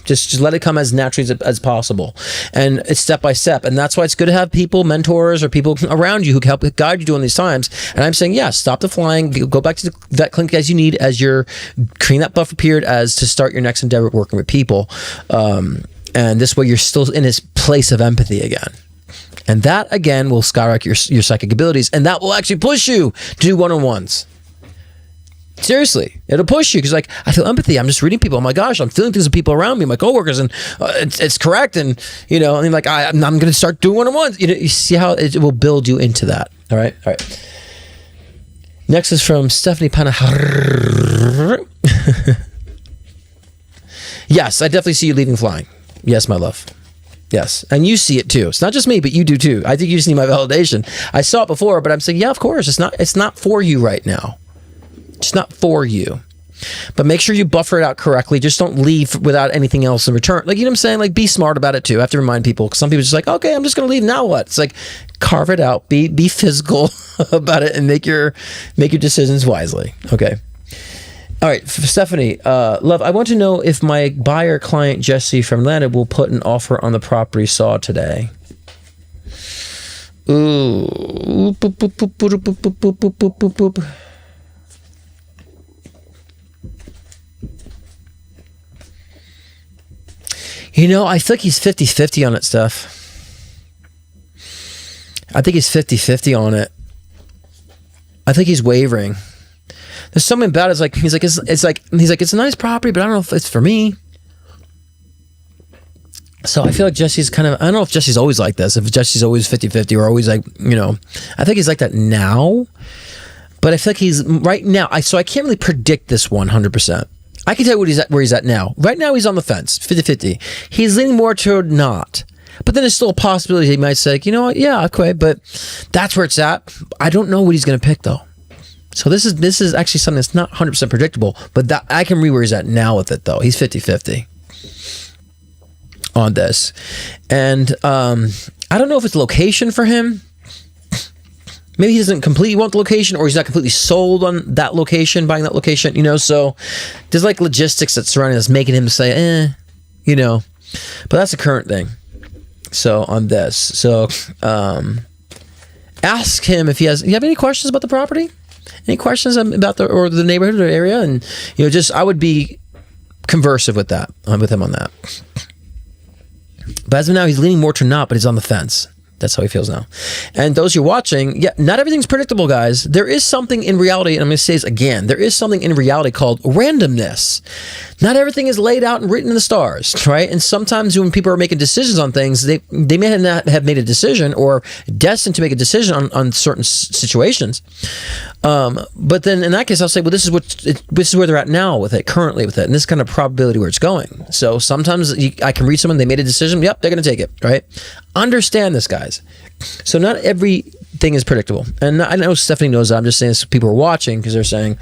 Just let it come as naturally as possible. And it's step by step. And that's why it's good to have people, mentors, or people around you who can help guide you during these times. And I'm saying, yeah, stop the flying, go back to the vet clinic as you need, as you're creating that buffer period as to start your next endeavor working with people. And this way you're still in this place of empathy again. And that, again, will skyrocket your psychic abilities, and that will actually push you to do one-on-ones. Seriously, it'll push you because, like, I feel empathy. I'm just reading people. Oh my gosh, I'm feeling things with people around me, my coworkers, and it's correct. And and like I'm going to start doing one-on-ones. You see how it will build you into that. All right. Next is from Stephanie Panahar. Yes, I definitely see you leaving flying. Yes, my love. Yes, and you see it too. It's not just me, but you do too. I think you just need my validation. I saw it before, but I'm saying, yeah, of course. It's not for you right now. It's not for you. But make sure you buffer it out correctly. Just don't leave without anything else in return. Like, you know what I'm saying? Like, be smart about it too. I have to remind people, because some people are just like, okay, I'm just going to leave. Now what? It's like, carve it out. Be physical about it and make your decisions wisely. Okay. All right, Stephanie, love, I want to know if my buyer client, Jesse from Atlanta, will put an offer on the property saw today. Ooh. I think he's 50-50 on it, Steph. I think he's 50-50 on it. I think he's wavering. There's something about it. He's like, it's a nice property, but I don't know if it's for me. So I feel like Jesse's I don't know if Jesse's always like this, if Jesse's always 50-50 or always like, I think he's like that now, but I feel like he's right now. So I can't really predict this 100%. I can tell you where he's at now. Right now he's on the fence, 50-50. He's leaning more toward not. But then there's still a possibility he might say, you know what, yeah, okay, but that's where it's at. I don't know what he's going to pick though. So this is actually something that's not 100% predictable, but that I can read where he's at now with it though. He's 50-50 on this. And I don't know if it's location for him. Maybe he doesn't completely want the location, or he's not completely sold on that location, buying that location, so there's like logistics that's surrounding us making him say, but that's the current thing. So on this, ask him if you have any questions about the property, any questions about the neighborhood or area, and I would be conversive with that, with him on that. But as of now, he's leaning more to not, but he's on the fence. That's how he feels now. And those you're watching, not everything's predictable, guys. There is something in reality, and I'm going to say this again, there is something in reality called randomness. Not everything is laid out and written in the stars, right? And sometimes when people are making decisions on things, they may not have made a decision or destined to make a decision on certain situations. But then in that case, I'll say, well, this is where they're at now with it, currently with it, and this kind of probability where it's going. So sometimes I can read someone, they made a decision, yep, they're going to take it, right? Understand this, guys. So not everything is predictable. And I know Stephanie knows that. I'm just saying this, people are watching because they're saying,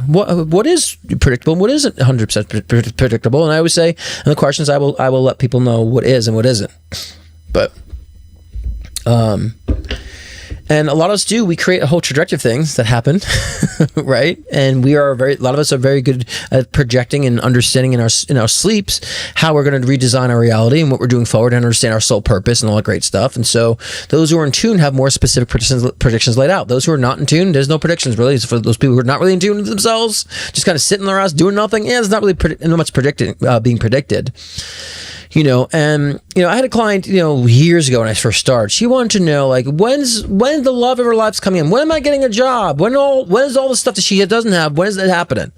what is predictable and what isn't 100% predictable? And I always say, in the questions, I will let people know what is and what isn't. But and a lot of us do. We create a whole trajectory of things that happen, right? And a lot of us are very good at projecting and understanding in our sleeps how we're going to redesign our reality and what we're doing forward and understand our soul purpose and all that great stuff. And so those who are in tune have more specific predictions laid out. Those who are not in tune, there's no predictions really. It's for those people who are not really in tune with themselves, just kind of sitting in their house doing nothing. Yeah, it's not really much being predicted. And I had a client, years ago when I first started. She wanted to know, like, when's the love of her life's coming in? When am I getting a job? When is all the stuff that she doesn't have? When is that happening?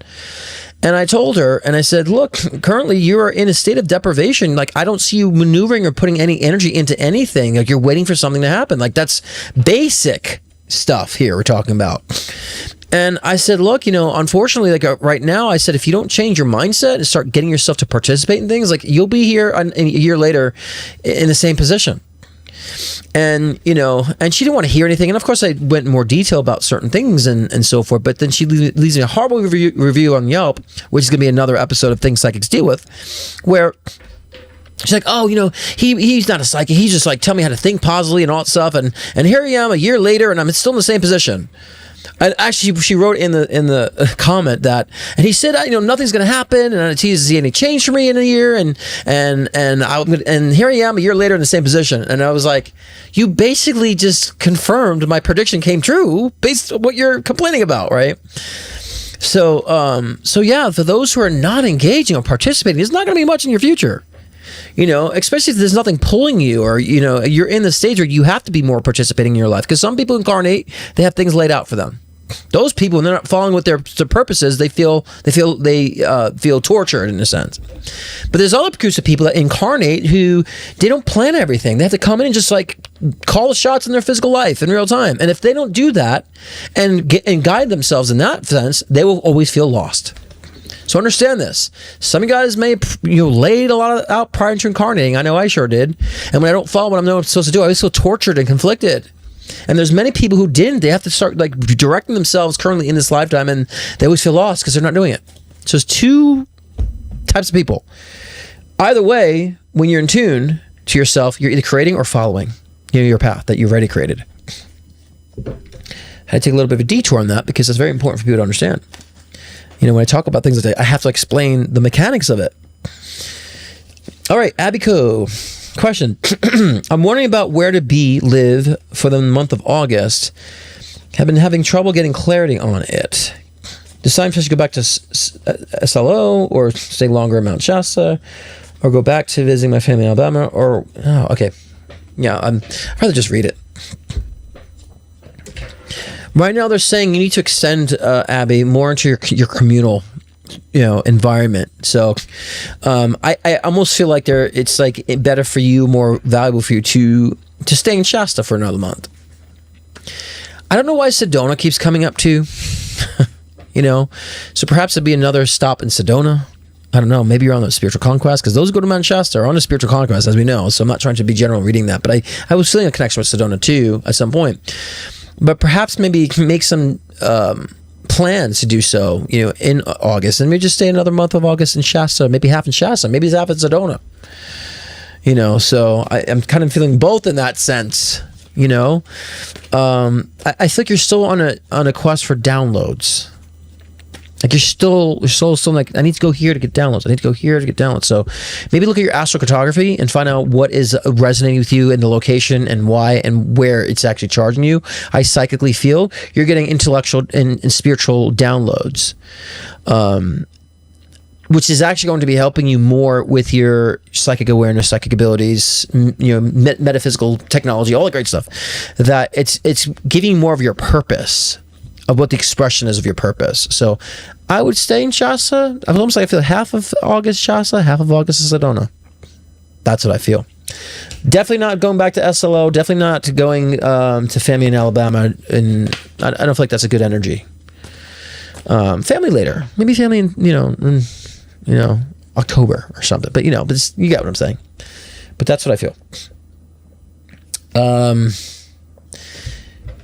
And I told her, and I said, look, currently you are in a state of deprivation. Like, I don't see you maneuvering or putting any energy into anything. Like, you're waiting for something to happen. Like, that's basic stuff here we're talking about. And I said, look, unfortunately, like right now, I said, if you don't change your mindset and start getting yourself to participate in things, like you'll be here a year later in the same position. And, and she didn't want to hear anything. And of course, I went in more detail about certain things and so forth. But then she leaves me a horrible review on Yelp, which is going to be another episode of Things Psychics Deal With, where she's like, oh, he's not a psychic. He's just like, tell me how to think positively and all that stuff. And here I am a year later, and I'm still in the same position. And actually, she wrote in the comment that, and he said, nothing's going to happen, and he doesn't see any change for me in a year, and here I am a year later in the same position. And I was like, you basically just confirmed my prediction came true based on what you're complaining about, right? So yeah, for those who are not engaging or participating, there's not going to be much in your future. You know, especially if there's nothing pulling you, or, you know, you're in the stage where you have to be more participating in your life. Because some people incarnate, they have things laid out for them. Those people, when they're not following what their purposes, they feel tortured in a sense. But there's other groups of people that incarnate who they don't plan everything. They have to come in and just like call the shots in their physical life in real time. And if they don't do that and guide themselves in that sense, they will always feel lost. So understand this. Some of you guys may, laid a lot out prior to incarnating. I know I sure did. And when I don't follow what I'm supposed to do, I always feel tortured and conflicted. And there's many people who didn't. They have to start like directing themselves currently in this lifetime, and they always feel lost because they're not doing it. So there's two types of people. Either way, when you're in tune to yourself, you're either creating or following your path that you've already created. I had to take a little bit of a detour on that because it's very important for people to understand. When I talk about things like that, I have to explain the mechanics of it. All right, Abiko. Question. I'm wondering about where to live for the month of August. Have been having trouble getting clarity on it. Decide if I should go back to SLO or stay longer in Mount Shasta, or go back to visiting my family in Alabama, or... Oh, okay. Yeah, I'd rather just read it. Right now they're saying you need to extend, Abby, more into your communal environment. So I almost feel like it's like better for you, more valuable for you to stay in Shasta for another month. I don't know why Sedona keeps coming up too. So perhaps it'd be another stop in Sedona. I don't know, maybe you're on the spiritual conquest, because those who go to Mount Shasta are on a spiritual conquest, as we know. So I'm not trying to be general reading that, but I was feeling a connection with Sedona too at some point. But perhaps maybe you can make some plans to do so, in August, and maybe just stay another month of August in Shasta, maybe half in Shasta, maybe it's half in Sedona. So I'm kind of feeling both in that sense. I think you're still on a quest for downloads. Like your soul's still like, I need to go here to get downloads. I need to go here to get downloads. So maybe look at your astrocartography and find out what is resonating with you in the location and why and where it's actually charging you. I psychically feel you're getting intellectual and spiritual downloads, which is actually going to be helping you more with your psychic awareness, psychic abilities, metaphysical technology, all the great stuff. That it's giving you more of your purpose, of what the expression is of your purpose. So I would stay in Shasta. I almost like I feel half of August Shasta, half of August is Sedona. That's what I feel. Definitely not going back to SLO. Definitely not going to family in Alabama. And I don't feel like that's a good energy. Family later. Maybe family in October or something. But you get what I'm saying. But that's what I feel.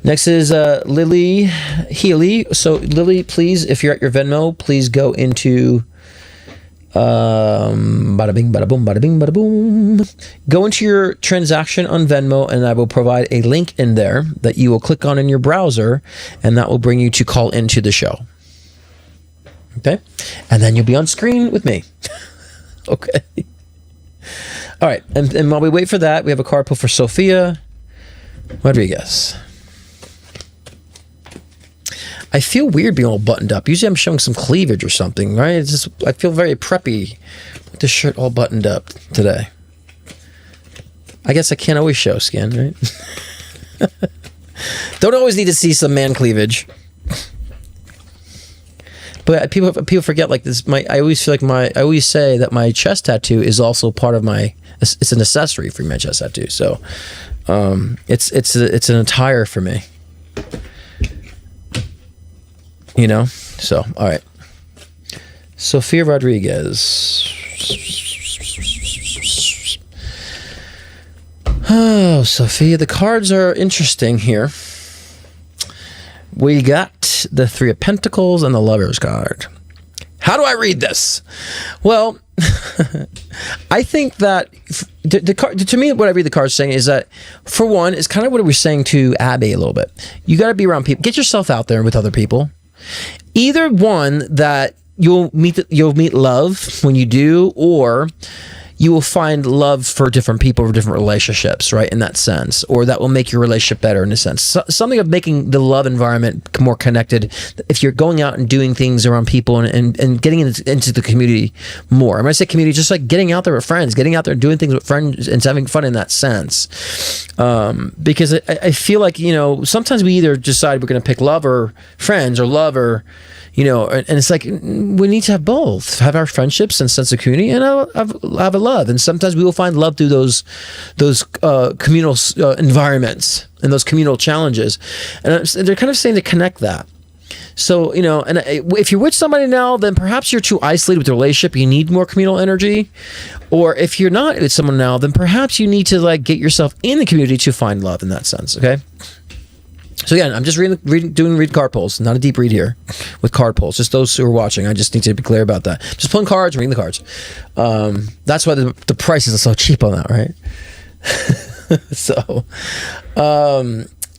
Next is Lily Healy. So Lily, please, if you're at your Venmo, please go into bada bing, bada boom, bada bing, bada boom. Go into your transaction on Venmo, and I will provide a link in there that you will click on in your browser, and that will bring you to call into the show. Okay? And then you'll be on screen with me. Okay. All right. And while we wait for that, we have a card pull for Sophia Rodriguez. I feel weird being all buttoned up. Usually I'm showing some cleavage or something, right? It's just, I feel very preppy with the shirt all buttoned up today. I guess I can't always show skin, right? Don't always need to see some man cleavage. But people forget, like this. I always feel like I always say that my chest tattoo is also part of my. It's an accessory for my chest tattoo. So, it's an attire for me. So, all right. Sophia Rodriguez. Oh, Sophia, the cards are interesting here. We got the Three of Pentacles and the Lover's card. How do I read this? Well, I think that the card, to me, what I read the cards saying is that, for one, it's kind of what we're saying to Abby a little bit. You got to be around people. Get yourself out there with other people. Either one, that you'll meet love when you do, or you will find love for different people or different relationships, right? In that sense, or that will make your relationship better in a sense. Something of making the love environment more connected. If you're going out and doing things around people and getting into the community more. When I say community, just like getting out there with friends, getting out there and doing things with friends and having fun in that sense. Because I feel like, you know, sometimes we either decide we're going to pick love or friends or love or, you know, and it's like we need to have both, have our friendships and sense of community, and have a love. And sometimes we will find love through those communal environments and those communal challenges. And they're kind of saying to connect that. So, you know, and if you're with somebody now, then perhaps you're too isolated with the relationship. You need more communal energy. Or if you're not with someone now, then perhaps you need to like get yourself in the community to find love in that sense. Okay. So again, I'm just doing read card pulls, not a deep read here with card pulls. Just those who are watching. I just need to be clear about that. Just pulling cards, reading the cards. That's why the prices are so cheap on that, right? So,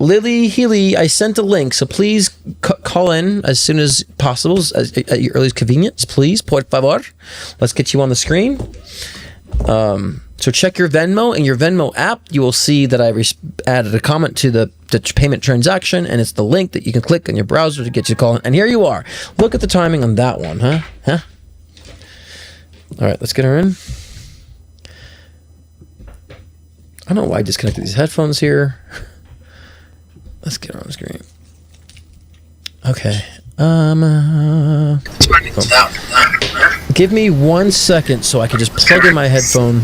Lily Healy, I sent a link, so please call in as soon as possible, at your earliest convenience, please. Por favor. Let's get you on the screen. So check your Venmo. In your Venmo app, you will see that I added a comment to the payment transaction, and it's the link that you can click on your browser to get you calling. And here you are. Look at the timing on that one, huh? All right, let's get her in. I don't know why I disconnected these headphones here. Let's get her on the screen. Okay. Give me 1 second so I can just plug in my headphone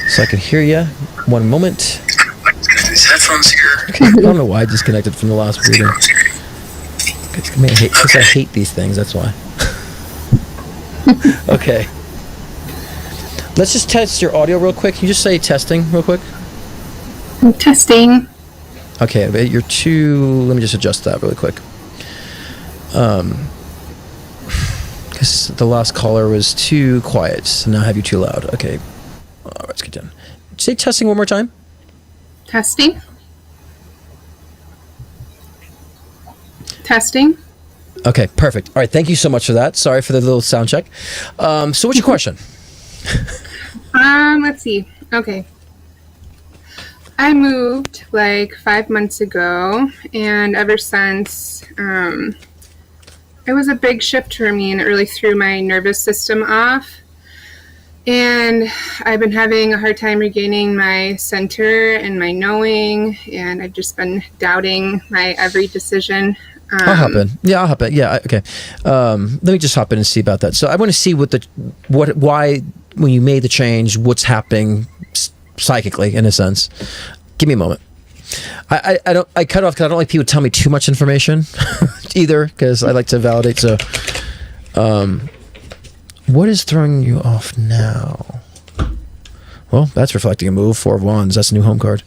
so I can hear you. 1 moment. These headphones here. Okay, I don't know why I disconnected from the last reading. Because I hate these things, that's why. Okay. Let's just test your audio real quick. Can you just say testing real quick? Testing. Okay, you're too... Let me just adjust that really quick. Because the last caller was too quiet, so now I have you too loud. Okay. All right, let's get done. Say testing one more time. Testing. Testing. Okay, perfect. All right, thank you so much for that. Sorry for the little sound check. So what's your question? Let's see. Okay. I moved like 5 months ago, and ever since, it was a big shift for me, and it really threw my nervous system off. And I've been having a hard time regaining my center and my knowing, and I've just been doubting my every decision. I'll hop in. Yeah, I'll hop in. Yeah, okay. Let me just hop in and see about that. So I want to see why when you made the change, what's happening psychically, in a sense. Give me a moment. I cut off because I don't like people to tell me too much information either, because I like to validate. So, what is throwing you off now? Well, that's reflecting a move. 4 of Wands. That's a new home card.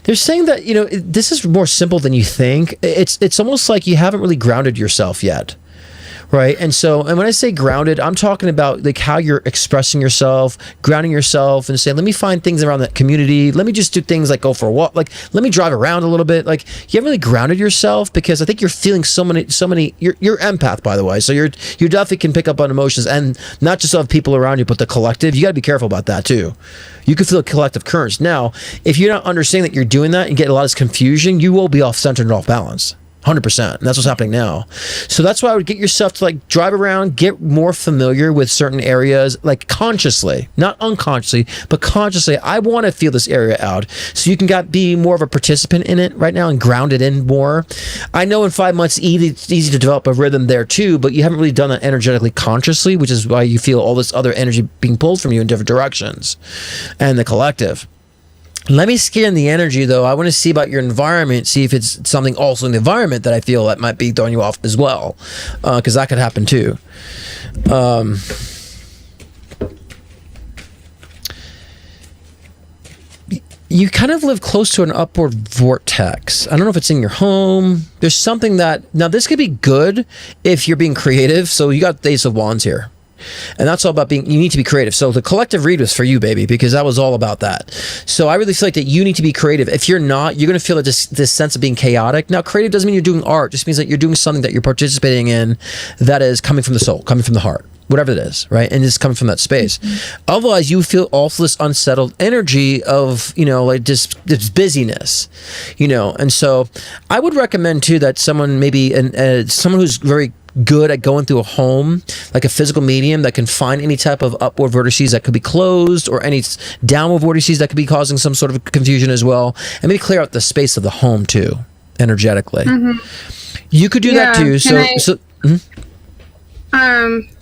They're saying that, you know, this is more simple than you think. It's almost like you haven't really grounded yourself yet. Right. And when I say grounded, I'm talking about like how you're expressing yourself, grounding yourself, and saying, let me find things around that community. Let me just do things like go for a walk. Like, let me drive around a little bit. Like, you haven't really grounded yourself, because I think you're feeling so many, you're empath, by the way. So you definitely can pick up on emotions, and not just of people around you, but the collective. You got to be careful about that too. You can feel collective currents. Now, if you're not understanding that you're doing that and get a lot of confusion, you will be off center and off balance. 100%. And that's what's happening now. So that's why I would get yourself to like drive around, get more familiar with certain areas, like consciously, not unconsciously, but consciously. I want to feel this area out, so you can be more of a participant in it right now and ground it in more. I know in 5 months it's easy to develop a rhythm there too, but you haven't really done that energetically consciously, which is why you feel all this other energy being pulled from you in different directions and the collective. Let me scan the energy, though. I want to see about your environment, see if it's something also in the environment that I feel that might be throwing you off as well, because that could happen too. You kind of live close to an upward vortex. I don't know if it's in your home. There's something that... Now, this could be good if you're being creative. So you got the Ace of Wands here. And that's all about being, you need to be creative. So the collective read was for you, baby, because that was all about that. So I really feel like that you need to be creative. If you're not, you're going to feel this sense of being chaotic. Now, creative doesn't mean you're doing art. It just means that you're doing something that you're participating in that is coming from the soul, coming from the heart. whatever it is, right? And it's coming from that space. Otherwise, you feel also this unsettled energy of, you know, like just this busyness, you know. And so I would recommend too that someone maybe, someone who's very good at going through a home, like a physical medium that can find any type of upward vortices that could be closed, or any downward vortices that could be causing some sort of confusion as well, and maybe clear out the space of the home too, energetically. You could do that too.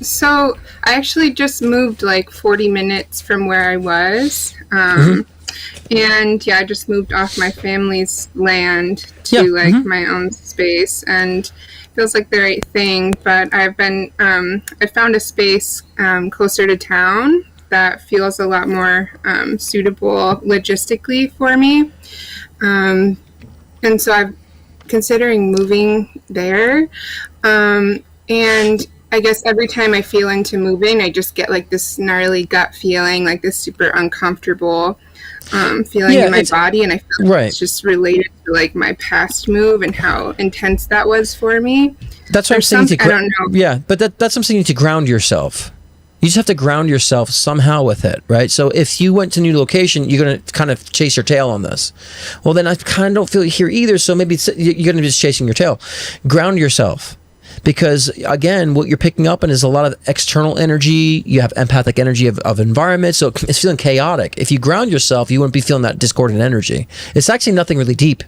So I actually just moved like 40 minutes from where I was. And yeah, I just moved off my family's land to my own space, and it feels like the right thing. But I've been, I found a space closer to town that feels a lot more suitable logistically for me. And so I'm considering moving there. And I guess every time I feel into moving, I just get like this gnarly gut feeling, like this super uncomfortable feeling in my body. And I feel like it's just related to like my past move and how intense that was for me. That's what I'm saying. I don't know. Yeah, but that's something you need to ground yourself. You just have to ground yourself somehow with it, right? So if you went to a new location, you're going to kind of chase your tail on this. Well, then I kind of don't feel it here either, so maybe you're going to be just chasing your tail. Ground yourself. Because, again, what you're picking up on is a lot of external energy. You have empathic energy of environment, so it's feeling chaotic. If you ground yourself, you wouldn't be feeling that discordant energy. It's actually nothing really deep.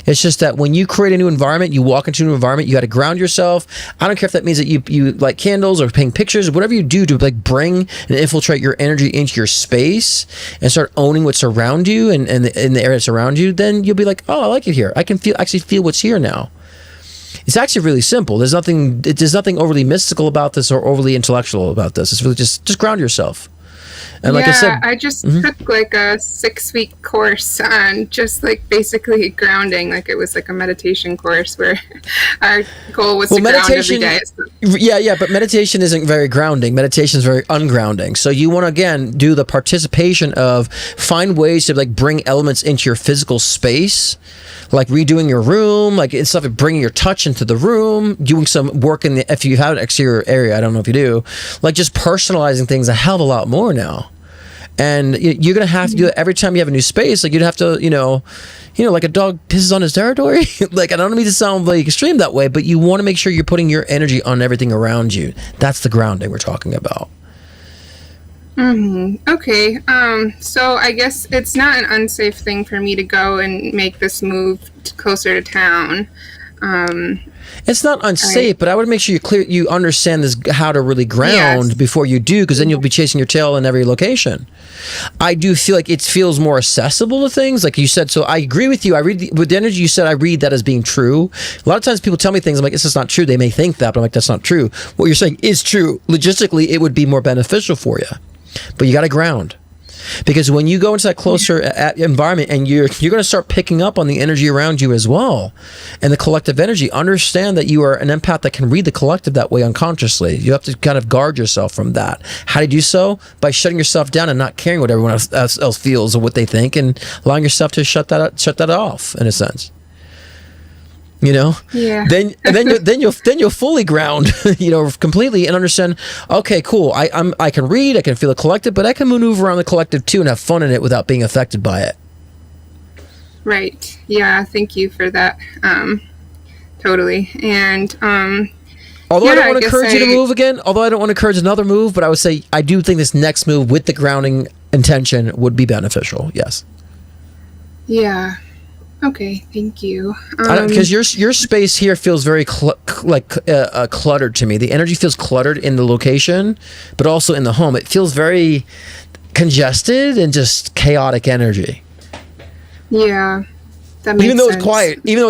It's just that when you create a new environment, you walk into a new environment, you got to ground yourself. I don't care if that means that you light candles or paint pictures or whatever you do to like bring and infiltrate your energy into your space and start owning what's around you and in the area that's around you. Then you'll be like, oh, I like it here. I can actually feel what's here now. It's actually really simple. There's nothing overly mystical about this or overly intellectual about this. It's really just ground yourself. And like I said, I just took like a 6-week course on just like basically grounding. Like it was like a meditation course where our goal was to ground every day. Yeah, but meditation isn't very grounding. Meditation is very ungrounding. So you want to, again, do the participation of find ways to like bring elements into your physical space, like redoing your room, like instead of bringing your touch into the room, doing some work in the, if you have an exterior area, I don't know if you do, like just personalizing things a hell of a lot more now. And you're going to have to do it every time you have a new space. Like you'd have to, you know, like a dog pisses on his territory. Like I don't mean to sound like extreme that way, but you want to make sure you're putting your energy on everything around you. That's the grounding we're talking about. Okay. So I guess it's not an unsafe thing for me to go and make this move closer to town. It's not unsafe, but I would make sure you understand this, how to really ground before you do, because then you'll be chasing your tail in every location. I do feel like it feels more accessible to things, like you said. So I agree with you. I read with the energy you said. I read that as being true. A lot of times people tell me things. I'm like, this is not true. They may think that, but I'm like, that's not true. What you're saying is true. Logistically, it would be more beneficial for you, but you got to ground. Because when you go into that closer environment and you're going to start picking up on the energy around you as well, and the collective energy, understand that you are an empath that can read the collective that way unconsciously. You have to kind of guard yourself from that. How do you do so? By shutting yourself down and not caring what everyone else feels or what they think, and allowing yourself to shut that off in a sense. You know, then you'll fully ground, you know, completely, and understand. Okay, cool. I can read, I can feel the collective, but I can maneuver around the collective too and have fun in it without being affected by it. Right. Yeah. Thank you for that. Totally. And although I don't want to encourage you to move again, although I don't want to encourage another move, but I would say I do think this next move with the grounding intention would be beneficial. Yes. Yeah. Okay, thank you. Because your space here feels very cluttered to me. The energy feels cluttered in the location, but also in the home. It feels very congested and just chaotic energy. Yeah, that makes even though sense. It's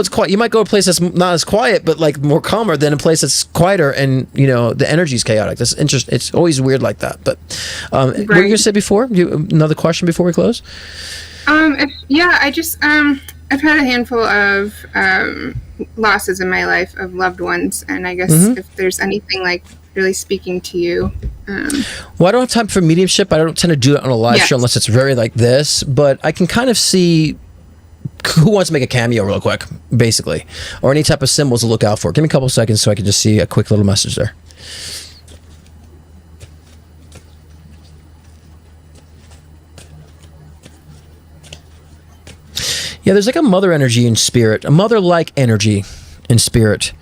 quiet, you might go to a place that's not as quiet, but like more calmer than a place that's quieter, and you know the energy is chaotic. That's interesting. It's always weird like that. But what were you gonna say before? Another question before we close? I've had a handful of losses in my life of loved ones, and I guess if there's anything like really speaking to you. Well, I don't have time for mediumship. I don't tend to do it on a live show unless it's very like this, but I can kind of see who wants to make a cameo real quick, basically, or any type of symbols to look out for. Give me a couple seconds so I can just see a quick little message there. Yeah, there's like a mother energy in spirit, a mother-like energy in spirit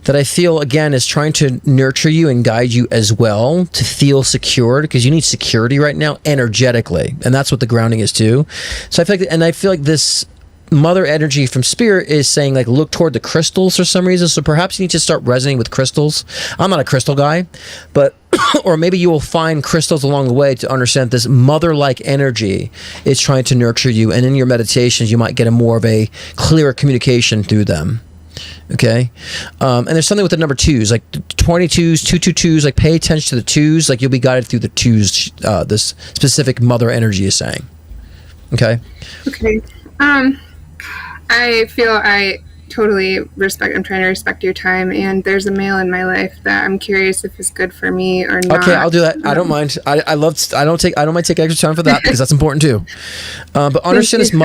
that I feel, again, is trying to nurture you and guide you as well to feel secured, because you need security right now energetically, and that's what the grounding is too. So I feel like this mother energy from spirit is saying, like, look toward the crystals for some reason. So perhaps you need to start resonating with crystals. I'm not a crystal guy, but or maybe you will find crystals along the way to understand this mother-like energy is trying to nurture you, and in your meditations you might get a more of a clearer communication through them. Okay, and there's something with the number 2s, like 22s, 222s. Like, pay attention to the 2s. Like, you'll be guided through the 2s. This specific mother energy is saying. Okay. Okay. I feel I totally respect. I'm trying to respect your time, and there's a male in my life that I'm curious if it's good for me or not. Okay, I'll do that. I don't mind. I don't mind taking extra time for that because that's important too. But understand this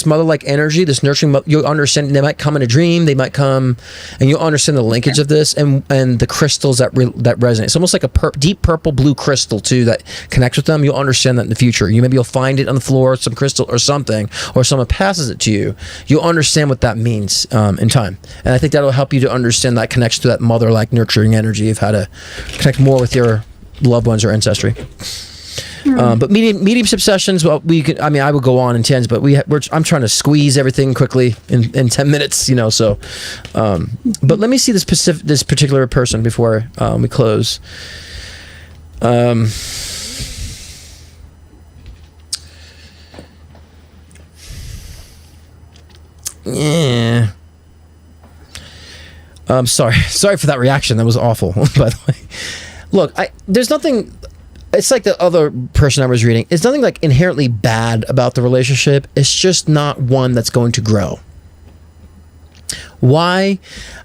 mother-like energy, this nurturing. You'll understand. They might come in a dream. They might come, and you'll understand the linkage of this and the crystals that resonate. It's almost like a deep purple blue crystal too that connects with them. You'll understand that in the future. Maybe you'll find it on the floor, some crystal or something, or someone passes it to you. You'll understand what that means in time, and I think that'll help you to understand that connection to that mother-like nurturing energy of how to connect more with your loved ones or ancestry. But mediumship sessions, well, I would go on in tens, but I'm trying to squeeze everything quickly in 10 minutes, so but let me see this particular person before we close. Yeah. Sorry for that reaction. That was awful, by the way. Look, there's nothing. It's like the other person I was reading. It's nothing like inherently bad about the relationship. It's just not one that's going to grow. Why?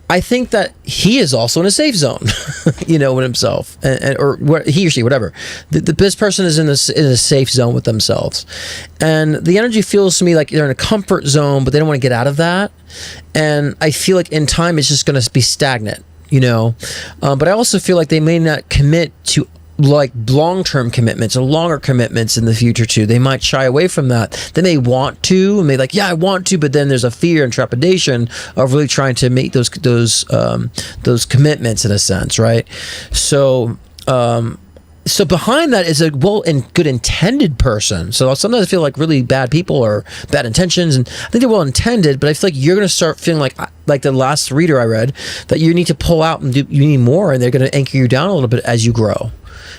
I think that he is also in a safe zone, with himself, or he or she, whatever. This person is in a safe zone with themselves, and the energy feels to me like they're in a comfort zone, but they don't want to get out of that. And I feel like in time it's just going to be stagnant, But I also feel like they may not commit to like long-term commitments or longer commitments in the future too. They might shy away from that. They may want to, and they like, yeah, I want to, but then there's a fear and trepidation of really trying to make those commitments in a sense, right? So behind that is a good intended person. So sometimes I feel like really bad people or bad intentions, and I think they're well intended, but I feel like you're going to start feeling like the last reader I read, that you need to pull out and you need more, and they're going to anchor you down a little bit as you grow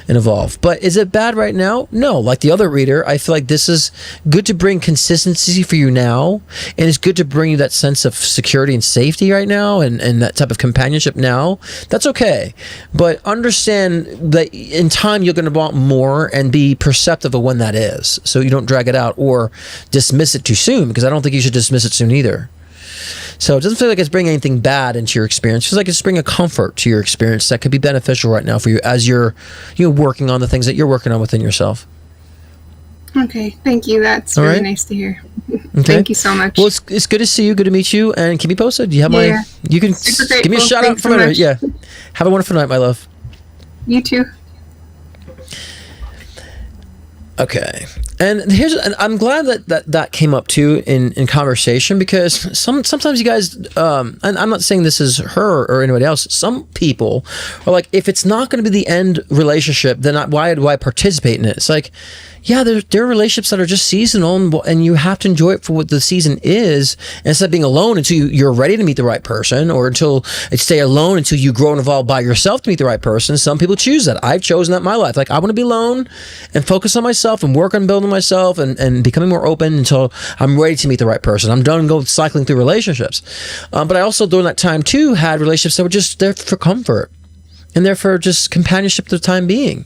and evolve. But is it bad right now? No. Like the other reader, I feel like this is good to bring consistency for you now, and it's good to bring you that sense of security and safety right now, and that type of companionship now. That's okay. But understand that in time you're going to want more, and be perceptive of when that is, so you don't drag it out or dismiss it too soon, because I don't think you should dismiss it soon either. So it doesn't feel like it's bringing anything bad into your experience. It feels like it's bringing a comfort to your experience that could be beneficial right now for you as you're working on the things that you're working on within yourself. Okay, thank you. That's really nice to hear. Okay. Thank you so much. Well, it's good to see you. Good to meet you. And keep me posted. You have you can give me a shout out from it. Yeah. Have a wonderful night, my love. You too. Okay. And I'm glad that came up too in conversation, because sometimes you guys, and I'm not saying this is her or anybody else, some people are like, if it's not going to be the end relationship, then why do I participate in it? It's like, yeah, there are relationships that are just seasonal, and you have to enjoy it for what the season is, instead of being alone until you're ready to meet the right person, or stay alone until you grow and evolve by yourself to meet the right person. Some people choose that. I've chosen that in my life. Like, I want to be alone and focus on myself and work on building myself and becoming more open until I'm ready to meet the right person. I'm done going cycling through relationships. But I also, during that time too, had relationships that were just there for comfort, and therefore just companionship for the time being,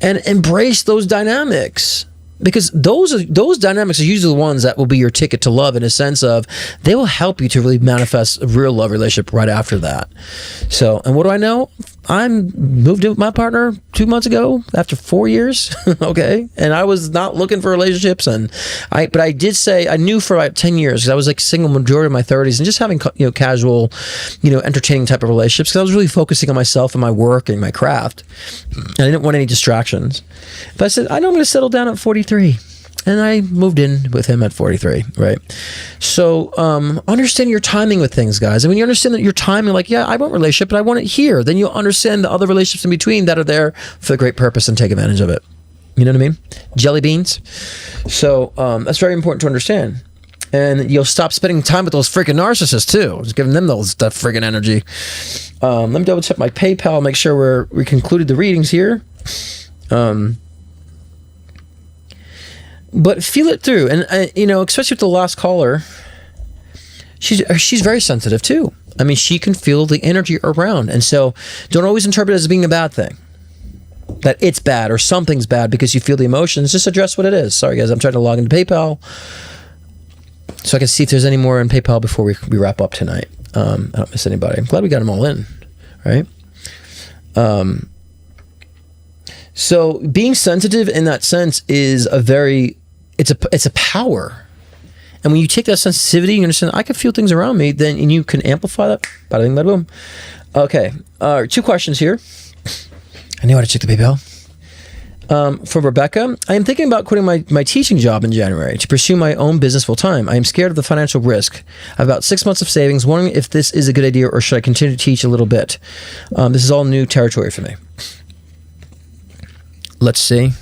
and embrace those dynamics, because those dynamics are usually the ones that will be your ticket to love, in a sense of they will help you to really manifest a real love relationship right after that. So, and what do I know? I moved in with my partner 2 months ago after 4 years. Okay. And I was not looking for relationships. But I did say I knew for about 10 years, because I was like single majority of my 30s and just having, casual, entertaining type of relationships, because I was really focusing on myself and my work and my craft. And I didn't want any distractions. But I said, I know I'm going to settle down at 43. And I moved in with him at 43, right? So understand your timing with things, guys. And when you understand that your timing, like, yeah, I want a relationship, but I want it here, then you'll understand the other relationships in between that are there for a great purpose and take advantage of it. You know what I mean? Jelly beans. So that's very important to understand. And you'll stop spending time with those freaking narcissists too. Just giving them that freaking energy. Let me double check my PayPal, make sure we concluded the readings here. But feel it through, and especially with the last caller, she's very sensitive too. I mean, she can feel the energy around, and so don't always interpret it as being a bad thing, that it's bad or something's bad because you feel the emotions. Just address what it is. Sorry, guys, I'm trying to log into PayPal so I can see if there's any more in PayPal before we wrap up tonight. I don't miss anybody. I'm glad we got them all in, right? So being sensitive in that sense is it's a power. And when you take that sensitivity, you understand I can feel things around me, then you can amplify that. Bada bing, bada boom. Okay, 2 questions here. I knew how to check the PayPal. For Rebecca, I am thinking about quitting my teaching job in January to pursue my own business full time. I am scared of the financial risk. I have about 6 months of savings, wondering if this is a good idea or should I continue to teach a little bit. This is all new territory for me. Let's see.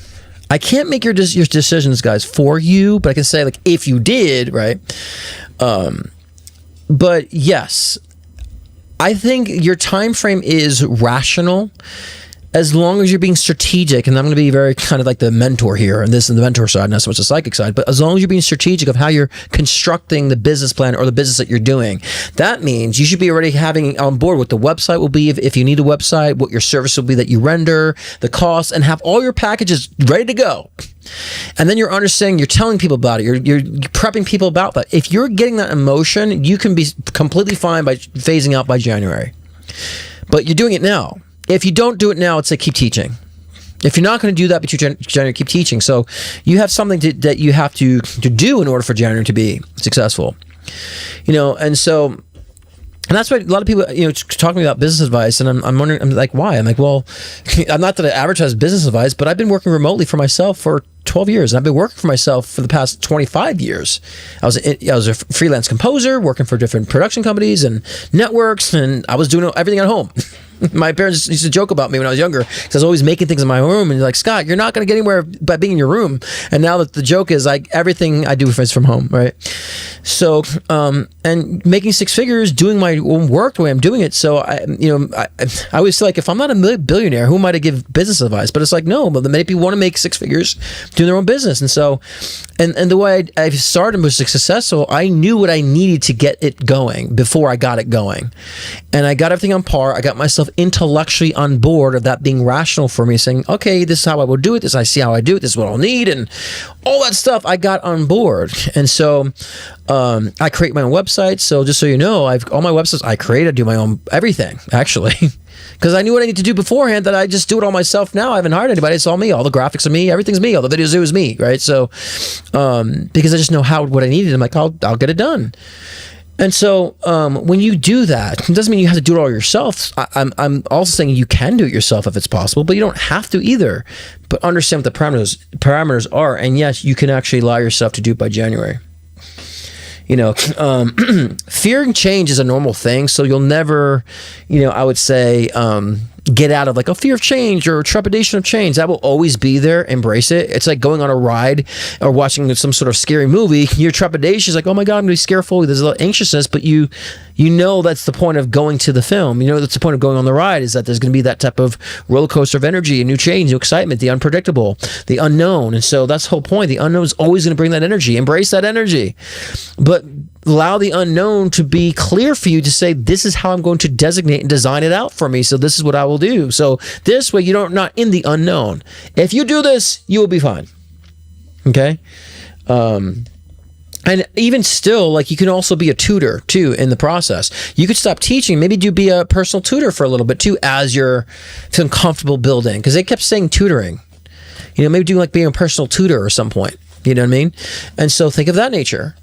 I can't make your decisions, guys, for you, but I can say, like, if you did, right? But yes, I think your time frame is rational as long as you're being strategic. And I'm going to be very kind of like the mentor here, and this is the mentor side, not so much the psychic side, but as long as you're being strategic of how you're constructing the business plan or the business that you're doing, that means you should be already having on board what the website will be if you need a website, what your service will be that you render, the cost, and have all your packages ready to go. And then you're understanding, you're telling people about it, you're prepping people about that. If you're getting that emotion, you can be completely fine by phasing out by January. But you're doing it now. If you don't do it now, it's like keep teaching. If you're not going to do that, but you're January, keep teaching. So you have something that you have to do in order for January to be successful. And so, and that's why a lot of people, talk to me about business advice, and I'm wondering, I'm like, why? I'm like, well, I'm not that I advertise business advice, but I've been working remotely for myself for 12 years, and I've been working for myself for the past 25 years. I was a freelance composer, working for different production companies and networks, and I was doing everything at home. My parents used to joke about me when I was younger because I was always making things in my room, and they're like, Scott, you're not going to get anywhere by being in your room. And now that the joke is like everything I do is from home, right? So, and making 6 figures, doing my own work the way I'm doing it. So I always feel like if I'm not a billionaire, who am I to give business advice? But it's like, no, but many people want to make 6 figures doing their own business. And so, and the way I started was successful, I knew what I needed to get it going before I got it going. And I got everything on par. I got myself intellectually on board of that being rational for me, saying, okay, this is how I will do it. This I see how I do it. This is what I'll need. And all that stuff I got on board. And so I create my own website. So just so you know, all my websites I create, I do my own everything, actually. Because I knew what I need to do beforehand, that I just do it all myself now. I haven't hired anybody. It's all me. All the graphics are me. Everything's me. All the videos is me, right? So, because I just know what I needed. I'm like, I'll get it done. And so when you do that, it doesn't mean you have to do it all yourself. I'm also saying you can do it yourself if it's possible, but you don't have to either. But understand what the parameters are. And yes, you can actually allow yourself to do it by January. Fearing change is a normal thing. So you'll never, I would say, get out of like a fear of change or trepidation of change. That will always be there. Embrace it. It's like going on a ride or watching some sort of scary movie. Your trepidation is like, oh my God, I'm going to be scareful. There's a little anxiousness, but you know that's the point of going to the film. That's the point of going on the ride, is that there's going to be that type of roller coaster of energy, a new change, new excitement, the unpredictable, the unknown. And so that's the whole point. The unknown is always going to bring that energy. Embrace that energy. But allow the unknown to be clear for you to say, this is how I'm going to designate and design it out for me. So this is what I will do. So this way you're not in the unknown. If you do this, you will be fine. Okay? And even still, like, you can also be a tutor too in the process. You could stop teaching, maybe be a personal tutor for a little bit too, as you're feeling comfortable building. Because they kept saying tutoring. Maybe do like being a personal tutor at some point. You know what I mean? And so think of that nature.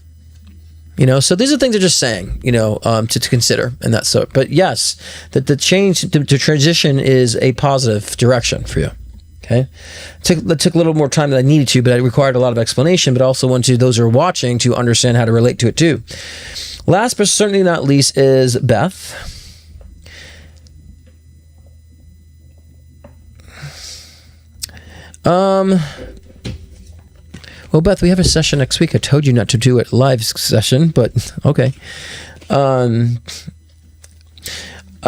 So these are things they're just saying, to consider and that sort. But yes, that the change, the transition is a positive direction for you. Okay, it took a little more time than I needed to, but it required a lot of explanation, but also wanted those who are watching to understand how to relate to it too. Last but certainly not least is Beth. Well, Beth, we have a session next week. I told you not to do it live session, but okay.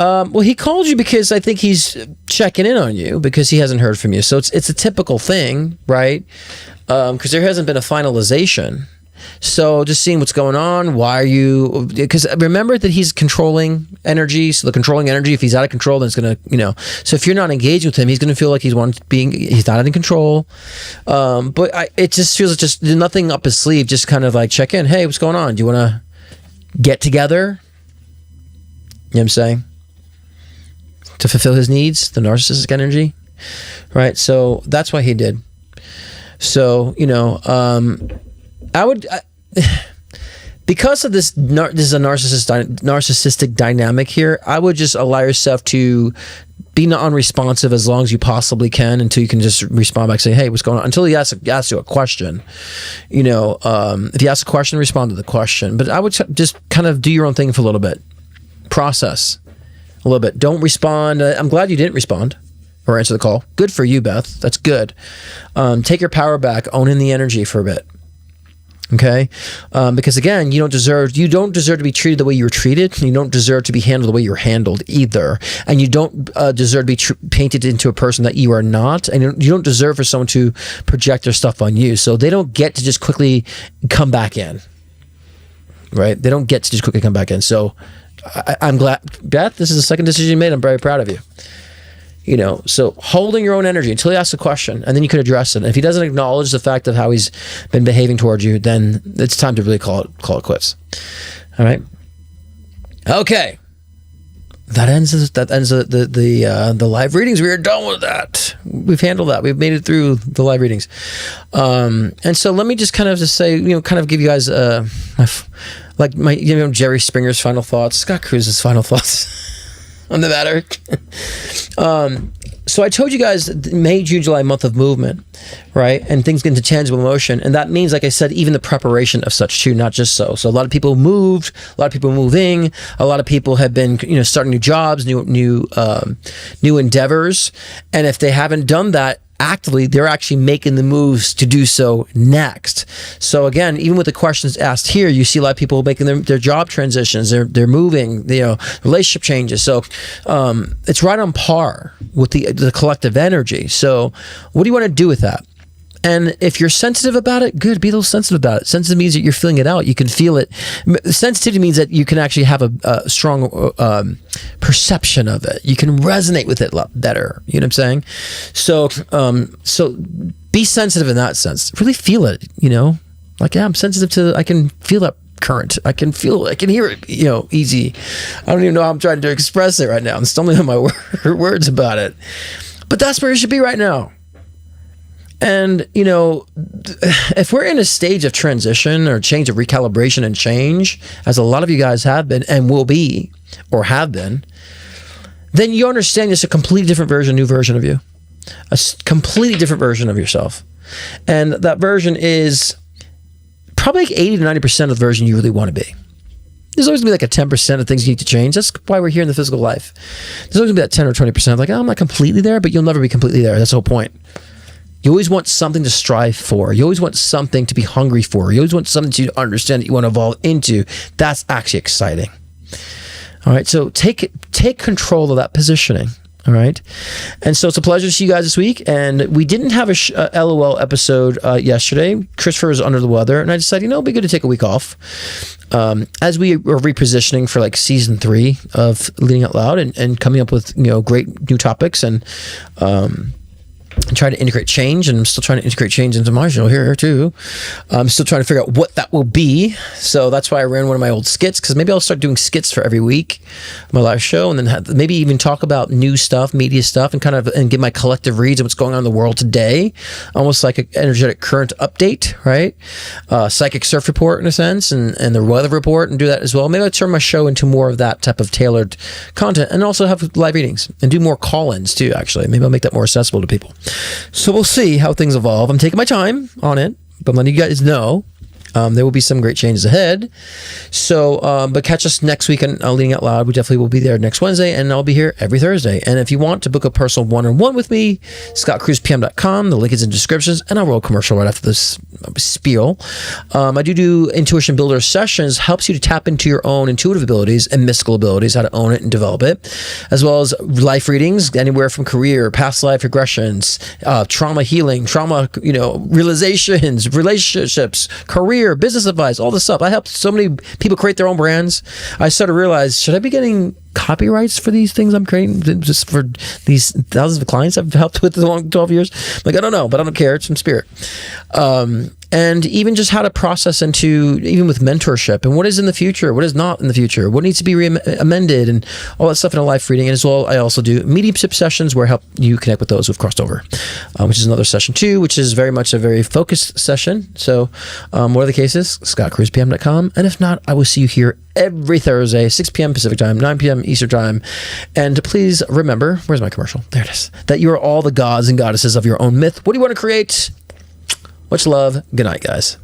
Well, he called you because I think he's checking in on you because he hasn't heard from you. So it's a typical thing, right? Because there hasn't been a finalization. So just seeing what's going on. Why are you? Because remember that he's controlling energy. So the controlling energy, if he's out of control, then it's gonna, So if you're not engaged with him, he's gonna feel like he's not in control. But it just feels like just nothing up his sleeve. Just kind of like check in. Hey, what's going on? Do you want to get together? You know what I'm saying? To fulfill his needs, the narcissistic energy, right? So that's why he did. So, because of this is a narcissistic dynamic here, I would just allow yourself to be non-responsive as long as you possibly can until you can just respond back, say, hey, what's going on? Until he asks you a question. If he asks a question, respond to the question. But I would just kind of do your own thing for a little bit. Process a little bit. Don't respond. I'm glad you didn't respond or answer the call. Good for you, Beth. That's good. Take your power back. Own in the energy for a bit. Okay? Because again, you don't deserve to be treated the way you were treated. You don't deserve to be handled the way you're handled either. And you don't deserve to be painted into a person that you are not. And you don't deserve for someone to project their stuff on you. So they don't get to just quickly come back in. Right? They don't get to just quickly come back in. So I'm glad, Beth, this is the second decision you made. I'm very proud of you. So holding your own energy until he asks a question, and then you could address it. And if he doesn't acknowledge the fact of how he's been behaving towards you, then it's time to really call it quits. All right. Okay. That ends the live readings. We are done with that. We've handled that. We've made it through the live readings. And so let me just kind of just say, kind of give you guys my Jerry Springer's final thoughts, Scott Cruz's final thoughts on the matter. So I told you guys May, June, July, month of movement, right? And things get into tangible motion. And that means, like I said, even the preparation of such too, not just so. So a lot of people moved, a lot of people moving, a lot of people have been, starting new jobs, new endeavors. And if they haven't done that actively, they're actually making the moves to do so next. So again, even with the questions asked here, you see a lot of people making their job transitions, they're moving, relationship changes. So it's right on par with the collective energy. So what do you want to do with that? And if you're sensitive about it, good, be a little sensitive about it. Sensitive means that you're feeling it out. You can feel it. Sensitivity means that you can actually have a strong perception of it. You can resonate with it a lot better. You know what I'm saying? So be sensitive in that sense. Really feel it, Like, yeah, I'm sensitive to, I can feel that current. I can hear it, easy. I don't even know how I'm trying to express it right now. I'm stumbling on my words about it. But that's where you should be right now. And, if we're in a stage of transition or change of recalibration and change, as a lot of you guys have been and will be or have been, then you understand it's a completely different version, new version of you. A completely different version of yourself. And that version is probably like 80 to 90% of the version you really want to be. There's always going to be like a 10% of things you need to change. That's why we're here in the physical life. There's always going to be that 10 or 20% like, I'm not completely there, but you'll never be completely there. That's the whole point. You always want something to strive for. You always want something to be hungry for. You always want something to understand that you want to evolve into. That's actually exciting. All right, so take control of that positioning. All right, and so it's a pleasure to see you guys this week. And we didn't have a LOL episode yesterday. Christopher was under the weather, and I decided, it'd be good to take a week off as we were repositioning for like season 3 of Leading Out Loud and coming up with great new topics and try to integrate change, and I'm still trying to integrate change into my show here too. I'm still trying to figure out what that will be. So that's why I ran one of my old skits, because maybe I'll start doing skits for every week, my live show, and then maybe even talk about new stuff, media stuff, and give my collective reads of what's going on in the world today, almost like an energetic current update, right? Psychic surf report in a sense, and the weather report, and do that as well. Maybe I'll turn my show into more of that type of tailored content, and also have live readings and do more call-ins too. Actually, maybe I'll make that more accessible to people. So we'll see how things evolve. I'm taking my time on it, but I'm letting you guys know. There will be some great changes ahead. So, but catch us next week on Leading Out Loud. We definitely will be there next Wednesday, and I'll be here every Thursday. And if you want to book a personal one-on-one with me, scottcruzpm.com. The link is in descriptions, and I'll roll a commercial right after this spiel. I do intuition builder sessions, helps you to tap into your own intuitive abilities and mystical abilities, how to own it and develop it, as well as life readings, anywhere from career, past life regressions, trauma healing, trauma, realizations, relationships, career, business advice, all this stuff. I helped so many people create their own brands. I started to realize, should I be getting copyrights for these things I'm creating just for these thousands of clients I've helped with the long 12 years? Like, I don't know, but I don't care. It's from spirit. And even just how to process into, even with mentorship, and what is in the future, what is not in the future, what needs to be amended, and all that stuff in a life reading. And as well, I also do mediumship sessions where I help you connect with those who've crossed over, which is another session too, which is very much a very focused session. So what are the cases? scottcruzpm.com. And if not, I will see you here every Thursday, 6 p.m. Pacific time, 9 p.m. Eastern time. And please remember, where's my commercial? There it is. That you are all the gods and goddesses of your own myth. What do you want to create? Much love. Good night, guys.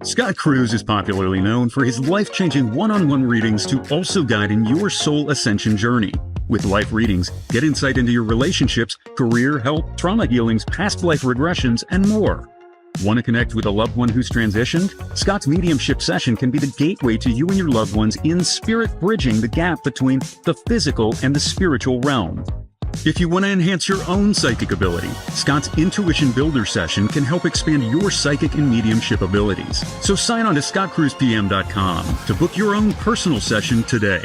Scott Cruz is popularly known for his life-changing one-on-one readings to also guide in your soul ascension journey. With life readings, get insight into your relationships, career, health, trauma healings, past life regressions, and more. Want to connect with a loved one who's transitioned? Scott's mediumship session can be the gateway to you and your loved ones in spirit, bridging the gap between the physical and the spiritual realm. If you want to enhance your own psychic ability, Scott's Intuition Builder session can help expand your psychic and mediumship abilities. So sign on to scottcruzpm.com to book your own personal session today.